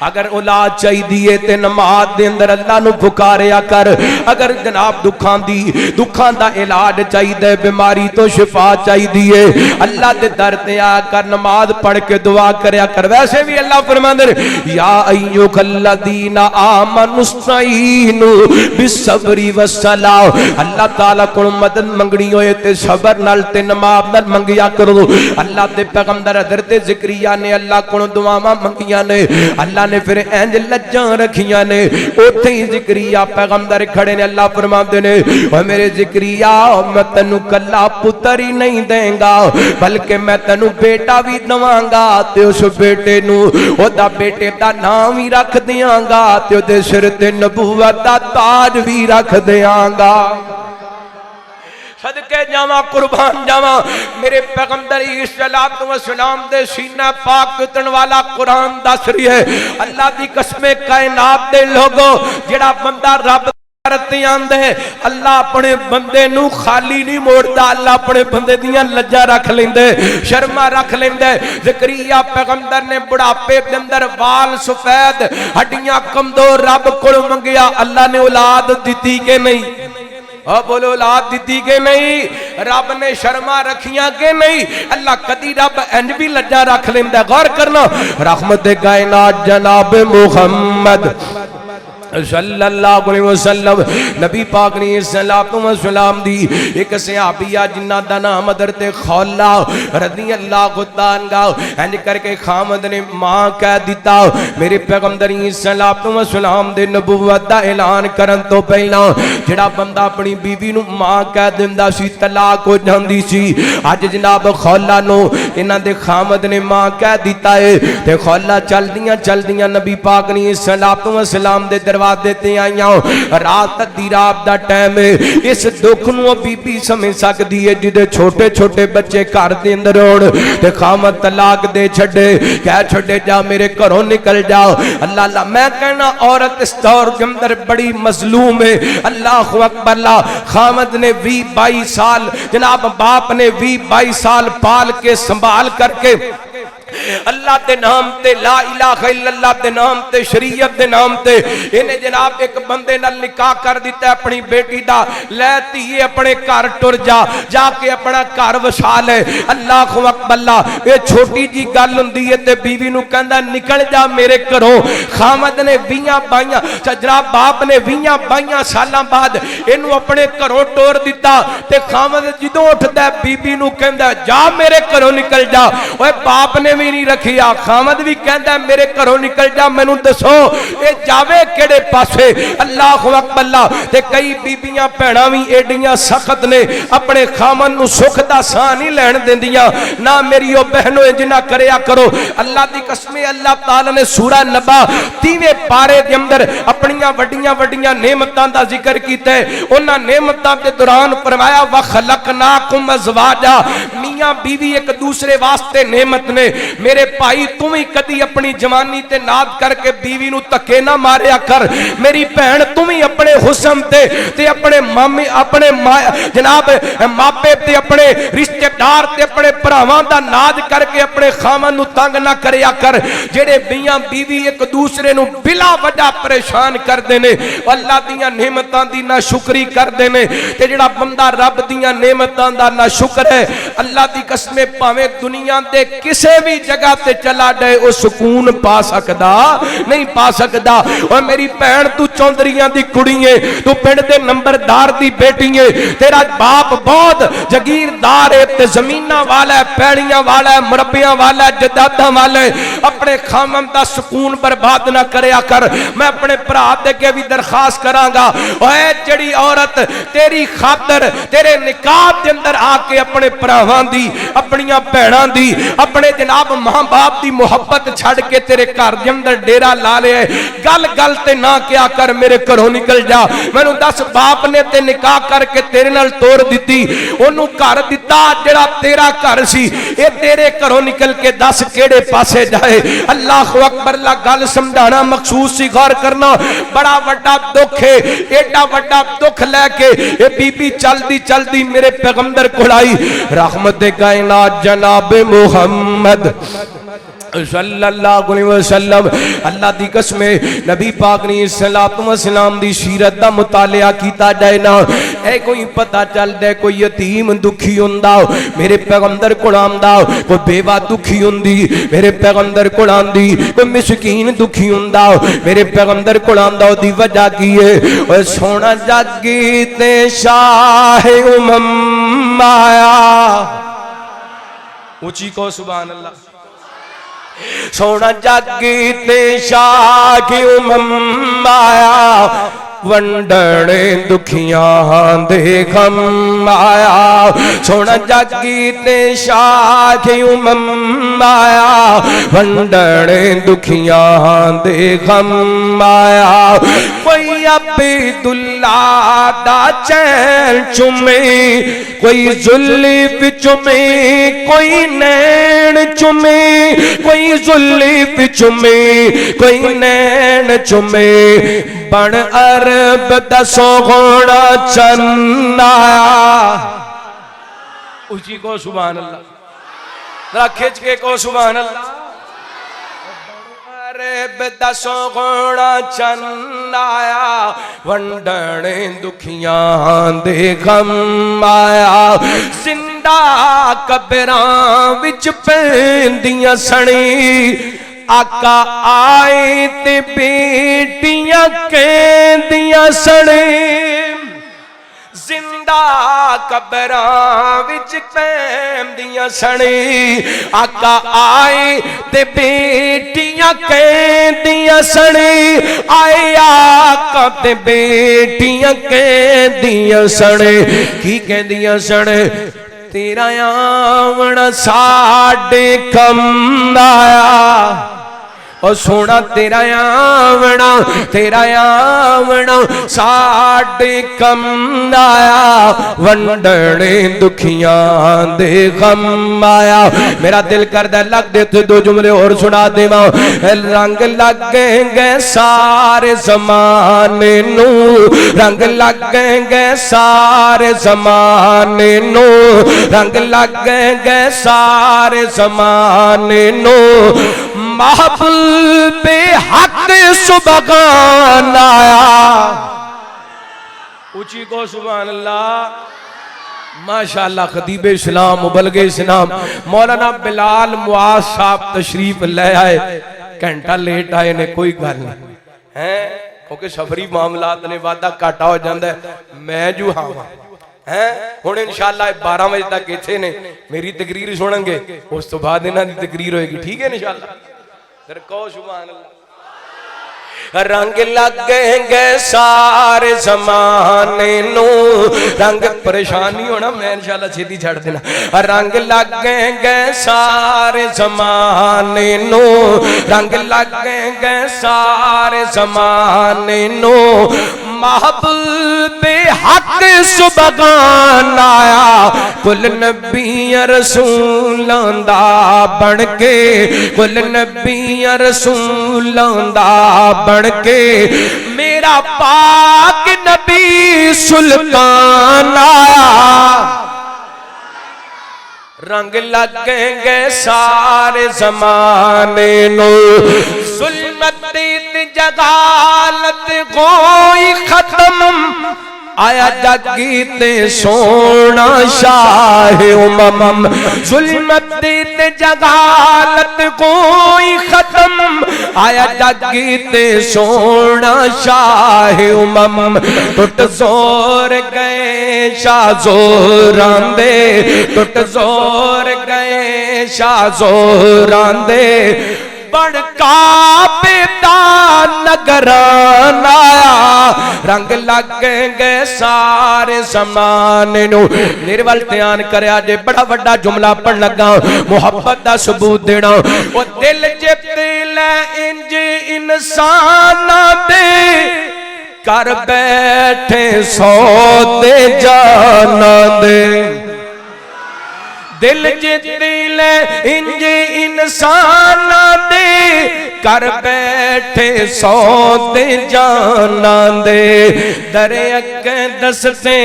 अगर औलाद चाहिए ते नमाज दे अंदर अल्लाह नू पुकारिया कर। अगर जनाब दुखां दा इलाज चाहिए, बीमारी तो शिफा चाहिए, अल्लाह दे दर ते आकर नमाज पढ़ के दुआ करया कर। वैसे भी अल्लाह फरमांदे या अय्युहल्लज़ीना आमनुस्तईनु बिस्सब्रि वस्सलाह। अल्लाह ताला को मदद मंगनी होए ते सबर नाल ते नमाज नाल मंगिया करो। अल्लाह दे पैगंबर हज़रत ज़करिया ने अल्लाह को दुआवां मंगियां ने, अल्लाह ने फिर इंज लज्जां रखियां ने। उत्थे ही ज़करिया पैगंबर खड़े ने, अल्लाह फरमाते ने ओ मेरे ज़करिया मैं तैनू कल्ला पुत्र ही नहीं देंगा बल्कि मैं तैनू बेटा भी दवांगा ते उस बेटे नू ओदा बेटे दा नाम ही रख दियांगा ते ओदे सिर ते नबूवत दा ताज भी रख दियांगा। सदके जावा कुर्बान जावा मेरे पैगंबर इस्लाम व सलाम दे सीना पाक उतरन वाला कुरान दस रही है। अल्लाह दी कसमे कायनात दे लोगो जेड़ा बंदा रब अल्लाह अपने बंदे नू खाली नहीं मोड़ता। अल्लाह अपने बंदे दियां लज्जा रख लेंदे, शर्मा रख लेंदे। ज़करिया पैगंबर ने बुढ़ापे के अंदर वाल सफेद हड्डियां कमजोर रब को मंगिया, अल्लाह ने औलाद दी के नहीं? बोलो औलाद दी के नहीं? रब ने शर्मा रखियां के नहीं? अल्लाह कदी रब इंज भी लज्जा रख लेंदा। गौर करना रहमत कायनात जनाब मुहम्मद सल्लल्लाहु अलैहि वसल्लम नबी पाक ने सल्लल्लाहु अलैहि वसल्लम दी एक सहाबिया जिन्ना दा नाम हज़रत खौला रज़ियल्लाहु ताला इंज करके खामद ने मां कह दिता। मेरे पैगंबर सल्लल्लाहु अलैहि वसल्लम दे नबूवत दा ऐलान करन तो पहला जेड़ा बंदा अपनी बीवी नू मां कह दिंदा सी तलाक हो जांदी सी। अज जनाब खौला नो इन्हां दे खामद ने मां कह दिता है ते खौला चलदियां नबी पाक ने सल्लल्लाहु अलैहि वसल्लम दे दरवाजे ते आईयां। रात दी रात दा टाइम है, इस दुख नूं बीबी समझ सकदी है जिदे छोटे छोटे बच्चे घर दे अंदर होण ते खामद तलाक दे छड्डे, कह छड्डे जा मेरे घरों निकल जाओ। अल्लाह अल्लाह मैं कहना औरत इस दौर के अंदर बड़ी मजलूम है। अल्लाह अकबर। खामद ने 20-22 साल जनाब बाप ने 20-22 साल पाल के संभाल करके अल्लाह के नाम ते ला इलाहा इल्लल्लाह के नाम ते शरीयत के नाम ते इन्हें जनाब एक बंदे नाल निकाह कर दिता अपनी बेटी दा। लै धीए अपने घर टुर जाके अपना घर वसा ले। अल्लाह अकबर। ये छोटी जी गल हुंदी है ते बीवी नूं कहंदा निकल जा मेरे घरों। खामद ने 20-22 जनाब बाप ने 20-22 सालां बाद इनू अपने घरों टोर दिता ते खामद जदों उठदा बीबी नूं कहंदा जा मेरे घरों निकल जा। ओए बाप ने भी नहीं रखिया, खामद भी कहता मेरे घरों निकल जा, मैनू दसो ये जावे केड़े पासे। अल्लाह अकबर। ते कई बीबियां भैणां भी एडियां सख्त ने अपने खामद नूं सुख दा साह नहीं लैण दिंदियां। ना मेरी ओ बहनों इंज ना करया करो। अल्लाह दी कसम अल्लाह ताला ने सूरा नबा 30वें पारे दे अंदर अपनियां वड्डियां वड्डियां नेमतां दा जिक्र कीता है। उन्हां नेमतां दे दौरान फरमाया व खलकनाकुम अज़वाजा। मियां बीवी एक दूसरे वास्ते नेमत ने। मेरे भाई तू भी कदी अपनी जवानी ते नाद करके बीवी नू धक्के ना मारिया कर। मेरी भैन तू भी अपने हुस्न ते अपने मामे अपने जनाब मापे ते अपने रिश्तेदार ते अपने भरावां दा नाद करके अपने खामन नू तंग ना करया कर। जेड़े मियां बीवी एक दूसरे नू बिला वजह परेशान करदे ने अल्लाह दियां नेमतां दी ना शुक्री करदे ने। ते जेड़ा बंदा रब दियां नेमतां दा ना शुक्र है अल्लाह दी कसम भावें दुनिया दे किसे भी जगह ते चला जाए वो सुकून पा सकदा नहीं पा सकदा। और मेरी भैन तू चौधरियां दी कुड़ी है, तू पिंड दे नंबरदार दी बेटी है, तेरा बाप बहुत जगीरदार है ते जमीना वाला है, पैड़ियां वाला है, मुरब्बियां वाला है, जदादां वाला है। अपने खामन दा सुकून बर्बाद ना करया कर। मैं अपने भरा दे के भी दरखास्त करांगा ओए जड़ी औरत तेरी खातर तेरे निकाह दे अंदर आके अपने भरावां दी अपनियां भैणां दी अपने जनाब मां बाप की मुहब्बत छड़ के तेरे घर के अंदर डेरा ला लिया। गल गल ते ना क्या कर मेरे घरों निकल जा। मैनू दस बाप ने ते निकाह करके तेरे नाल तोड़ दी, ओनू घर दिता जेड़ा तेरा घर सी, ये तेरे घरों निकल के दस केड़े पासे जाए। अल्लाह अकबर। ला गल समझाना मखसूस सी, गौर करना। बड़ा वड्डा दुख है, एडा वड्डा दुख लैके ये बीबी चलदी चलदी मेरे पैगंबर कोल आई। रहमत कायनात जनाब मुहम्मद सल्लल्लाहु अलैहि वसल्लम। अल्लाह दी कसम नबी पाक ने सलातो व सलाम दी सीरत दा मुतालिया कीता जाए ना ए कोई पता चलदा है कोई यतीम दुखी हुंदा मेरे पैगंबर कोल आंदा, कोई बेवा दुखी हुंदी मेरे पैगंबर कोल आंदी, कोई मिसकीन दुखी हुंदा मेरे पैगंबर कोल आंदा। ओदी वजह की है ओए सोना जागी ते शाह उम्म आया। ऊंची को सुभान अल्लाह। सोना जागी ते शाह उम्म आया, वंडने दुखियां दे गम आया। सोना जागी ते शाह उम्म आया, वंडने दुखियां दे गम आया। कोई अब्दुल्ला दा चैन चुमे, कोई जुल्फ चुमे, कोई नैन चुमे, कोई जुल्फ चुमे, कोई नैन चुमे। बन अरब दसो घोड़ा चन्ना। उसी को सुभान अल्लाह, खिंच के को सुभान अल्लाह। अरब दसो घोड़ा चन्नाया, वंडने दुखियां दे गम आया। जिंदा कबरां विच पैंदियां सनी, आका आए ते बेटियां कहदियां सने। जिंदा कबरां विच पैंदियां सने, आका आए ते बेटियां कहदियां सने। आए आका ते बेटियां कहदियां सने। की कहदियां सने? तेरा आवना साडे कम आया। और सोना तेरा आवना साडे कम आया, वंडने दुखियां दे गम आया। मेरा दिल करदा लग दे ते दो जुमले और सुना देवां। रंग लगेंगे सारे जमाने नू, रंग लगेंगे सारे जमाने नू, रंग लगेंगे सारे जमाने नू। महबूबे हक सुबहान आया। ऊंची को सुभान अल्लाह। माशाअल्लाह खतीबे इस्लाम मुबल्लिगे इस्लाम मौलाना बिलाल मुआज साहब तशरीफ ले आए। घंटा लेट आए ने कोई गल नहीं है, क्योंकि सफरी मामलात ने वादा घाटा हो जाता है। मैं जू हाँ है हुण इंशाअल्लाह 12 बजे तक इत्थे ने, मेरी तकरीर सुनेंगे, उस तो बाद इन्हां दी तकरीर होएगी। ठीक है इंशाअल्लाह। फिर कहो सुभान अल्लाह। रंग लगेंगे सारे जमाने नू, रंग परेशानी होना मैं इंशाअल्लाह छेती छड़ देना। रंग लगेंगे सारे जमाने नू, रंग लगेंगे सारे जमाने नू। महबूबे हक सुबहान आया, कुल नबी रसूलां दा बन के, कुल नबी रसूलां दा बन के। मेरा पाक नबी सुल्तान आया। रंग लगेंगे सारे जमाने नो, जुल्मत जगालत कोई खत्म। आया जागी ते सोना शाह उमम, जुल्मत जगालत कोई खत्म। आया जागी ते सोना शाह उमम। टुट जोर गए शाह जोरां दे, टुट जोर गए शाह जोरां दे। बड़का बेटा नगरान आया, रंग लगेंगे सारे जमाने नू। मेरे वाल ध्यान करया जे, बड़ा वड्डा जुमला पढ़ लगा, मुहब्बत दा सबूत देना। ओ दिल जे दिल इंज इंसान दे, कर बैठे सौदे जाना दे। दिल जिद्दी ले इंज इंसान दे कर बैठे सौदे जाना दे दरे अगे दसते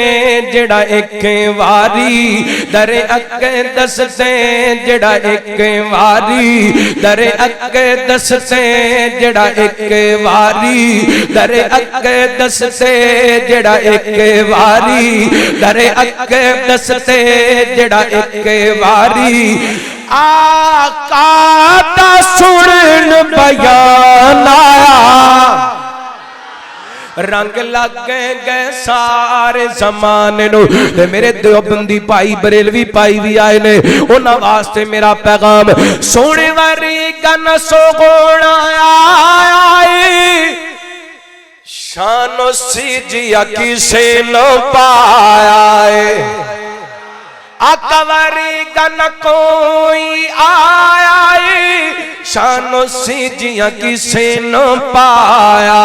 जड़ा एक वारी दरे अगे दसते जड़ा एक वारी दरे अगे दसते जड़ा एक वारी दरे अगे दसते जड़ा एक वारी दरे अगे दसते जड़ा एक वारी आका दा सुनन बयान आया रंग लग गए सारे जमाने नू ते मेरे देवबंदी भाई बरेलवी भाई भी आए ने उन्हां वास्ते मेरा पैगाम सोने वाली गन सोगोना आए शानो सी जिया किसे न पाया आकवारी गन कोई आया शानो सी जिया किसे न पाया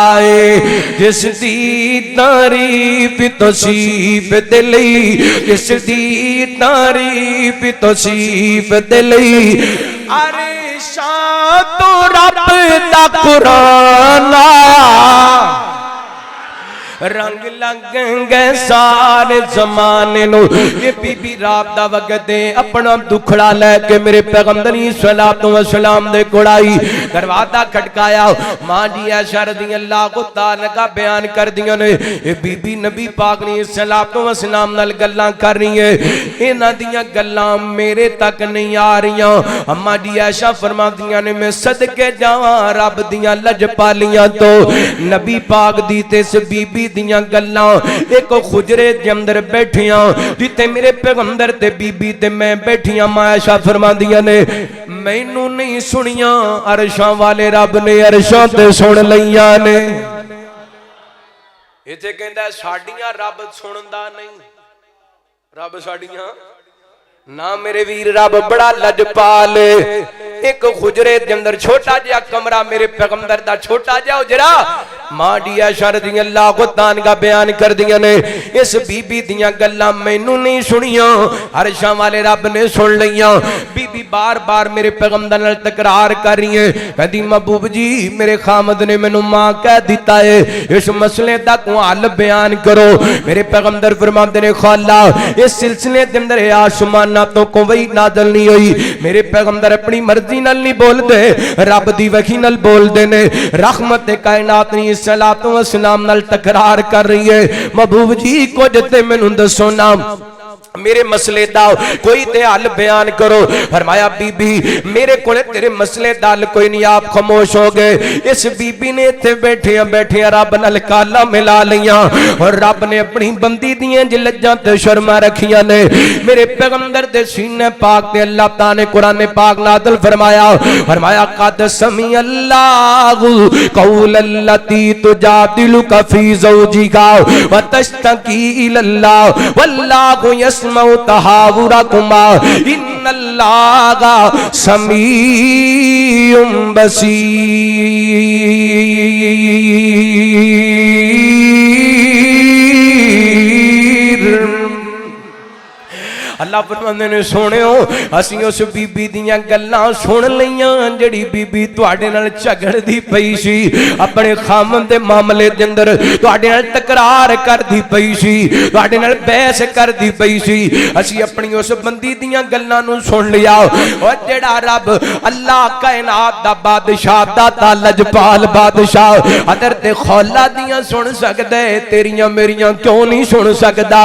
जिस दी तारीफ तौसीफ दिलई जिस दी तारीफ तौसीफ दिलई अरे शान तो रब दा कुरान आया रंग लग गए सारे जमाने नो ये बीबी रात दा वक्त दे अपना दुखड़ा लेके मेरे पैगंबर सल्लल्लाहु अलैहि वसल्लम दे कोल आई दरवाजा खटकाया मां जी ऐशा रज़ी अल्लाह को ताला का बयान कर दिया ने ये बीबी नबी पाक ने सल्लल्लाहु अलैहि वसल्लम नाल गल्लां कर रही है इन्हां दियां गल्लां मेरे तक नहीं आ रही अम्मा जी ऐशा फरमादियां ने मैं सदके जावां रब दियां लजपालियां तो नबी पाक दी ते इस बीबी दियां गल्लां एक खुजरे दे अंदर बैठियां जिथे मेरे पैगंबर ते बीबी ते मैं बैठियां मां आयशा फरमांदियां ने मैनू नहीं सुनियां अरशां वाले रब ने अरशां ते सुन लईयां ने इथे कहंदा साडियां रब सुनदा नहीं रब साडियां ना मेरे वीर रब बड़ा लजपाल एक खुजरे दे अंदर छोटा जिहा कमरा मेरे पैगंबर दा छोटा जिहा उजरा मां दी आयशा रज़ी अल्लाह को तान का बयान कर दिया ने इस बीबी दियां गल्लां मैनू नहीं सुनियां अरशां वाले रब ने सुन लईयां बीबी बार बार मेरे पैगंबर नाल तकरार कर रही है कहदी महबूब जी मेरे खामद ने मैनू मां कह दिता है इस मसले दा को हल बयान करो मेरे पैगंबर फरमाते ने खाला इस सिलसिले दे अंदर आसमाना तो कोई नाज़िल नहीं हुई मेरे पैगंबर अपनी मर्जी नाल नहीं बोलदे रब दी वही नाल बोलदे ने रहमत कायनात नहीं सल्लल्लाहु अलैहि वसल्लम नाल तकरार कर रही है महबूब जी कुछ ते मैनू दसो ना मेरे मसले दा कोई ते हल बयान करो फरमाया बीबी मेरे कोले तेरे मसले दा हल कोई नहीं आप खामोश हो गए इस बीबी ने इत्थे बैठिया बैठिया रब नाल काला मिला लिया और रब ने अपनी बंदी दियां लज्जां ते शर्मा रखियां ने मेरे पैगंबर दे सीने पाक ते अल्लाह ताला ने कुरान पाक नाज़िल फरमाया फरमाया कद समी अल्लाहु कौल अल्लती तुजादिलुका फी ज़ौजिका व तश्तकी इलल्लाह वल्लाहु यस्मउ तहावुरकुमा इन्नल्लाहा समीउम बसीर अल्लाह फरमांदे ने सोनियो असीं उस बीबी दियां गल्लां सुन लईयां जेड़ी बीबी तुहाडे नाल झगड़दी पई सी अपने खामन दे मामले दे अंदर तुहाडे नाल तकरार करदी पई सी तुहाडे नाल बहस करदी पई सी असीं अपनी उस बंदी दियां गल्लां नूं सुन लिया और जेड़ा रब अल्लाह कायनात दा बादशाह दाता लजपाल बादशाह अदर ते खौला दियां सुन सकदा है तेरियां मेरियां क्यों नहीं सुन सकदा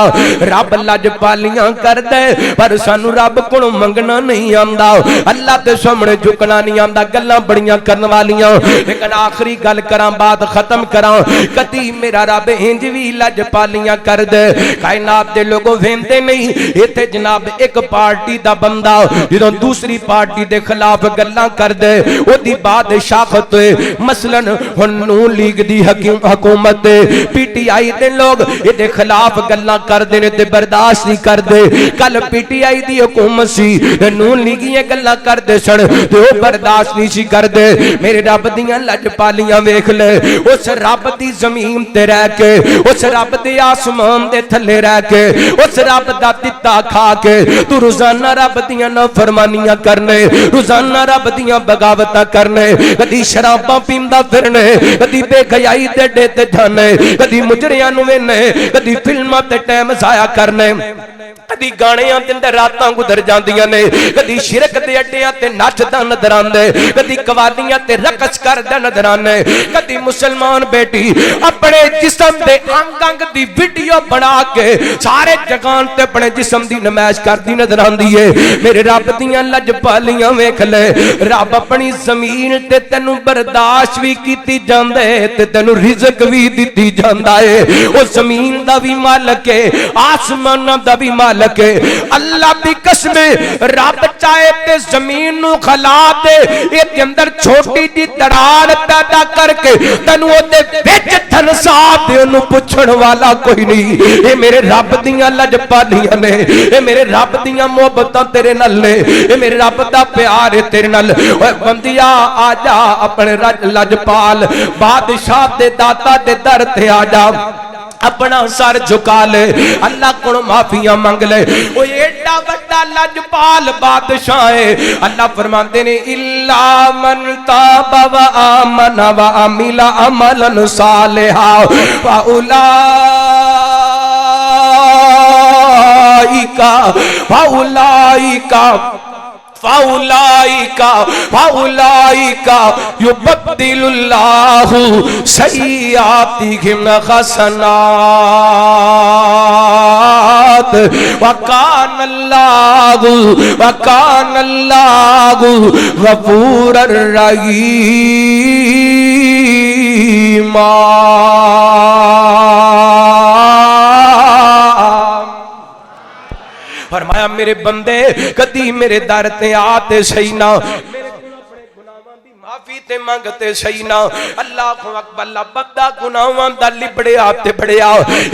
रब लजपालियां करदा पर सानू रब कोलों मंगना नहीं आंदा अल्लाह दे सामने झुकना नहीं आंदा गल्लां बड़ियां करन वालियां लेकिन आखिरी गल करां बात खत्म करां कदी मेरा रब इंज भी लजपालियां कर दे कायनात दे लोगों वेंदे नहीं इत्थे जनाब एक पार्टी दा बंदा जदों दूसरी पार्टी दे खिलाफ गल्लां कर दे ओदी बादशाहत मसलन हुण नून लीग दी हुकूमत पीटीआई दे लोग इहदे खिलाफ गल्लां करदे ने ते बर्दाश्त नहीं करदे कल PTI दी हुकूमत सी, नून लीगियां गल्लां करदे सन ते ओ बर्दाश्त नहीं सी करदे। मेरे रब दियां लजपालियां वेख ले, उस रब दी जमीन ते रह के, उस रब दे आसमान दे थल्ले रह के, उस रब दा दिता खा के तू रोजाना रब दियां नाफरमानियां करने, रोजाना रब दियां बगावतां करने, कदी शराबां पींदा फिरने, कदी बेखयाई दे अड्डे ते जाने, कदी मुजरियां नूं वेने, कदी फिल्मां ते टाइम जाया करने, कदी गाणियां ते अंदर रातां गुजर जांदियां ने, कदी शिरक दे अड्डियां ते नचदा नजर आंदे, कदी कवालियां ते रकस करदा नजर आने, कदी मुसलमान बेटी अपने जिस्म दे अंग अंग दी वीडियो बना के सारे जगान ते अपने जिस्म दी नमाइश करदी नजर आंदी है। मेरे रब दियां लजपालियां वेख ले, रब अपनी जमीन ते तेनू बर्दाश्त भी कीती जांदे ते तेनू रिज़्क भी दिती जांदा है। ओ जमीन दा भी मालिक है, आसमानां दा भी मालिक है। अल्लाह दी कसम, रब चाहे ते जमीन नू खला दे, इहदे अंदर छोटी जी दरार पैदा करके तेनू ओदे विच धनसा दे, ओनू पुछण वाला कोई नहीं। ये मेरे रब दियां लजपालियां ने, ये मेरे रब दियां मोहब्बतां तेरे नाल ने, ये मेरे रब दा प्यार है तेरे नाल। ओए बंदिया आ जा अपने लजपाल बादशाह दे दाता दे दर ते आ जा, अपना सर झुका ले, अल्लाह को माफिया मंग ले। ओ एडा बड़ा लजपाल बादशाह है। अल्लाह फरमाते ने इल्ला मन ताबा व आमन व अमिला अमलन सालिहा व फाउलाइका युबद्दिलुल्लाहु सय्यातिहिम हसनात व कानल्लाहु गफूरर रहीमा। फरमाया मेरे बंदे कदी मेरे दर ते आते सही ना, माफी ते मंगते सही ना। अल्लाह को अकबर बद्दा गुनाहां दा लिबड़िया ते बड़िया,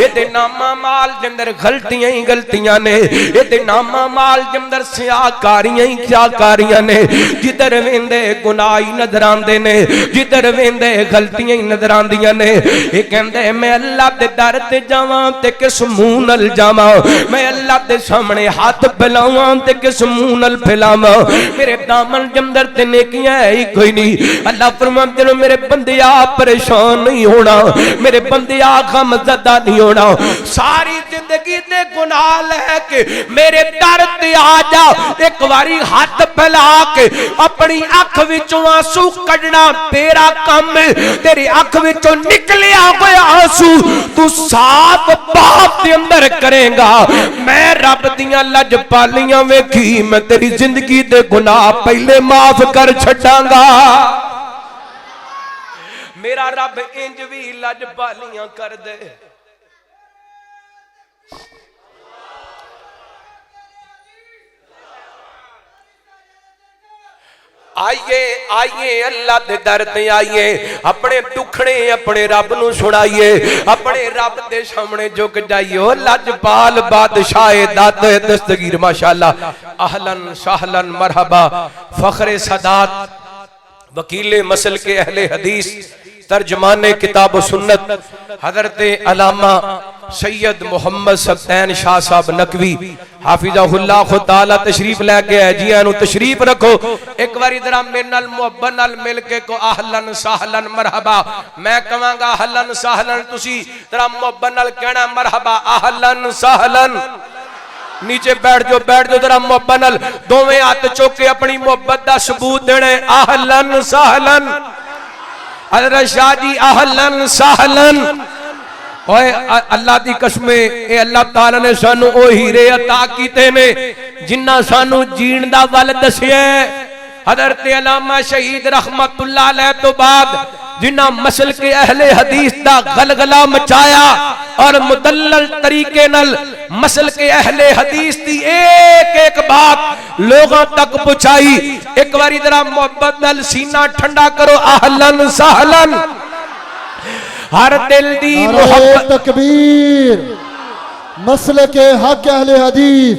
एदे नामा माल दे अंदर गलतियां ही गलतियां ने, एदे नामा माल दे अंदर सियाकारियां ही सियाकारियां ने। जिधर वेंदे गुनाह ही नजर आंदे ने, जिधर वेंदे गलतियां ही नजर आंदियां ने। ये कहंदे मैं अल्लाह दे दर ते जावां ते किस मुंह नाल जावां, मैं अल्लाह दे सामने हाथ फैलावां ते किस मुंह नाल फैलावां। मेरे दामन दे अंदर ते नेकियां है ही कोई नहीं। अल्लाह फरमाते हैं मेरे बंदिया परेशान नहीं होना, मेरे बंदिया गमज़दा नहीं होना। सारी जिंदगी दे गुनाह लेके मेरे दर ते आ जा, एक बारी हाथ फैला के अपनी अख विचों आंसू कढना तेरा काम है। तेरी अख विचों निकलिया होया आंसू तू साफ बाप दे अंदर करेगा। मैं रब दियां लजपालियां वेखी, मैं तेरी जिंदगी दे गुनाह पहले माफ कर छड्डांगा। मेरा रब इंज भी लजपालियां कर दे। आइए आइए अल्लाह दे दर ते आइए, अपने दुखड़े अपने रब नू सुनाइए, अपने रब दे सामने झुक जाइए। ओ लजपाल बादशाह दाते दस्तगीर माशाअल्लाह, अहलन सहलन मरहबा फखरे सदात वकीले मसल के अहले हदीस तर्जमाने किताब सुन्नत हजरत अलामा सैयद मोहम्मद सब्तैन शाह साहब नकवी हाफिज़हुल्लाह ताला तशरीफ लेके आए जी। एनु तशरीफ रखो। एक बार इधर मेरे नाल मुहब्बत नाल मिल के को आहलन सहलन मरहबा। मैं कहांगा आहलन सहलन, तुसी जरा मुहब्बत नाल कहना मरहबा आहलन सहलन। नीचे बैठ जाओ जरा मुहब्बत नाल, दोवें हाथ चुक के अपनी मुहब्बत दा सबूत देना। आहलन सहलन हज़रत शाह जी, आहलन सहलन। ओए अल्लाह दी कसम, ए अल्लाह ताला ने सानू ओ हीरे अता कीते ने जिन्ना सानू जीण दा वल दसिया। हज़रत अल्लामा शहीद रहमतुल्लाह अलैह तो बाद जिन्ना मसल के अहले हदीस दा गलगला मचाया और मुदल्लल तरीके नल मसल के अहले हदीस दी एक एक बात लोगों तक पहुंचाई। एक बार जरा मोहब्बत नल सीना ठंडा करो। आहलन सहलन। हर दिल दी मोहब्बत। तकबीर। मसल के हक अहले हदीस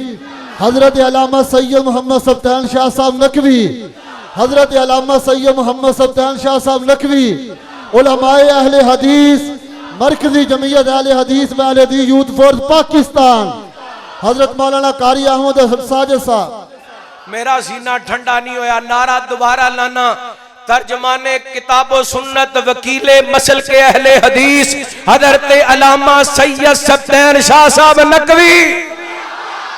हजरत अल्लामा सैयद मोहम्मद सुल्तान शाह साहब नकवी, हजरत अल्लामा सैयद मोहम्मद सुल्तान शाह साहब नकवी, उलमाए अहले हदीस, मरकजी जमीयत अहले हदीस में अहले हदीस यूथ फोर्स पाकिस्तान, हजरत मौलाना कारी अहमद साजिद साहब। मेरा सीना ठंडा नहीं होया, नारा दोबारा लाना। तर्जमाने किताबो सुन्नत वकीले मसल के अहले हदीस हजरत अल्लामा सैयद सफ्तान शाह साहब नकवी,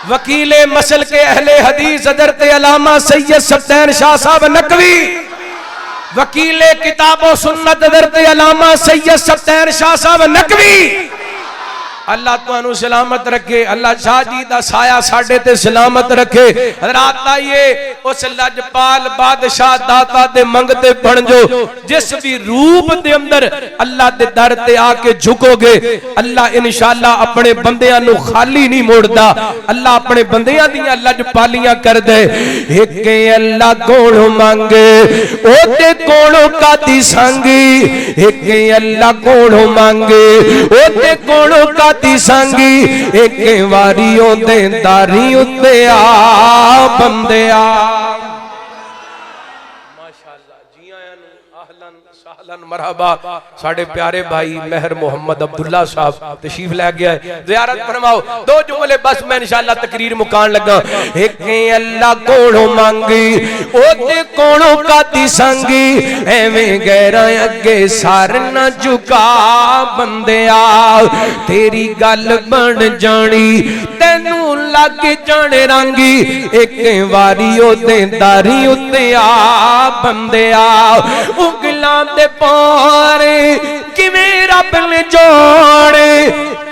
वकीले मसल के अहले हदीस हजरत अल्लामा सैयद सफ्तान शाह साहब नकवी, वकीले किताबो सुन्नत हजरत अल्लामा सैयद सफ्तान शाह साहब नकवी। अल्लाह तुहानू सलामत रखे, अल्लाह शाह जी दा साया साडे ते सलामत रखे। रात आइए उस लजपाल बादशाह दाता दे मंगते बन जो, जिस भी रूप दे अंदर अल्लाह दे दर ते आके झुकोगे, अल्लाह इंशाअल्लाह अपने बंदियां नू खाली नहीं मोड़दा। अल्लाह अपने बंदियां दियां लजपालियां कर दे। एक अल्लाह कोलों मांगे ओदे कोलों कादी संगी, एक अल्लाह कोलों मांगे ओदे कोलों का संगी, एक वारी ओदे दारी उत्ते आ बंदे आ। माशाअल्लाह, जी आयां नू अहलन सहलन मरहबा। साडे प्यारे भाई मेहर मोहम्मद अब्दुल्ला साहब तशरीफ लै गया है, ज़ियारत फरमाओ। दो जुमले बस मैं इंशाअल्लाह तकरीर मुकान लगा। एक अल्लाह कोलों मांगी ओदे कोलों कादी संगी, एवें गैरा अगे सर न झुका बंदिया। तेरी गल बन जानी तेनू लग जाने रंगी, एक वारी ओदे दारी उत्ते आ बंदिया। उगलां दे पारे किवें रब ने जोड़े,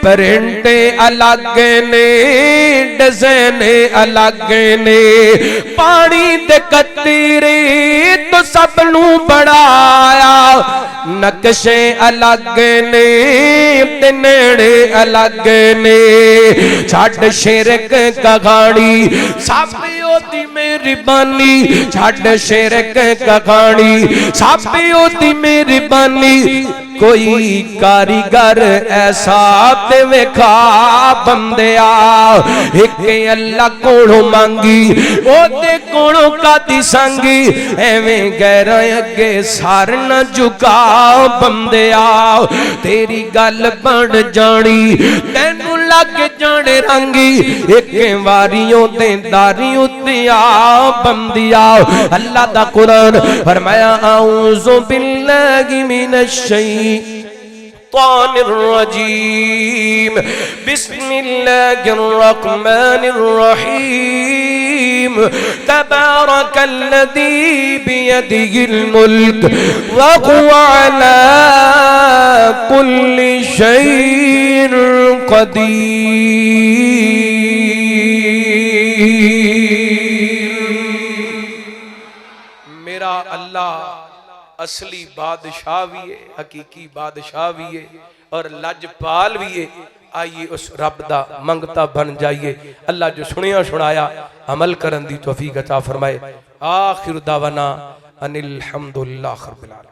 प्रिंटे अलग ने डिजाइन अलग ने, पानी दे कतरे तो सब नू बढ़ाया, नक्शे अलग ने ते नेड़े अलग ने। छड़ शिरक कहानी सब ओदी मेहरबानी, छड़ शिरक कहानी सब ओदी मेहरबानी। कोई कारीगर ऐसा ते वेखा बंदिया, एक अल्लाह कोलों मांगी ओदे कोलों कादी संगी, एवें गैरा अगे सर न झुका बंदिया। तेरी गल बन जानी तेनू लग जाने रंगी, एक वारियों ते दारी उत्ते आ बंदिया। अल्लाह दा कुरान फरमाया औज़ु बिल्लाहि मिनश शैतानिर रजीम, बिस्मिल्लाहिर रहमानिर रहीम। तबारकल्लज़ी बियदिहिल मुल्क व हुवा अला कुल्लि शैइन क़दीर। मेरा अल्लाह असली बादशाह भी है, हकीकी बादशाह भी है और लजपाल भी है। आइए उस रब दा मंगता बन जाइए। अल्लाह जो सुनिया सुनाया अमल करन दी तौफीक अता फरमाए। आखिर दावाना अनिल हम्दुलिल्लाह रब्बिल आलमीन।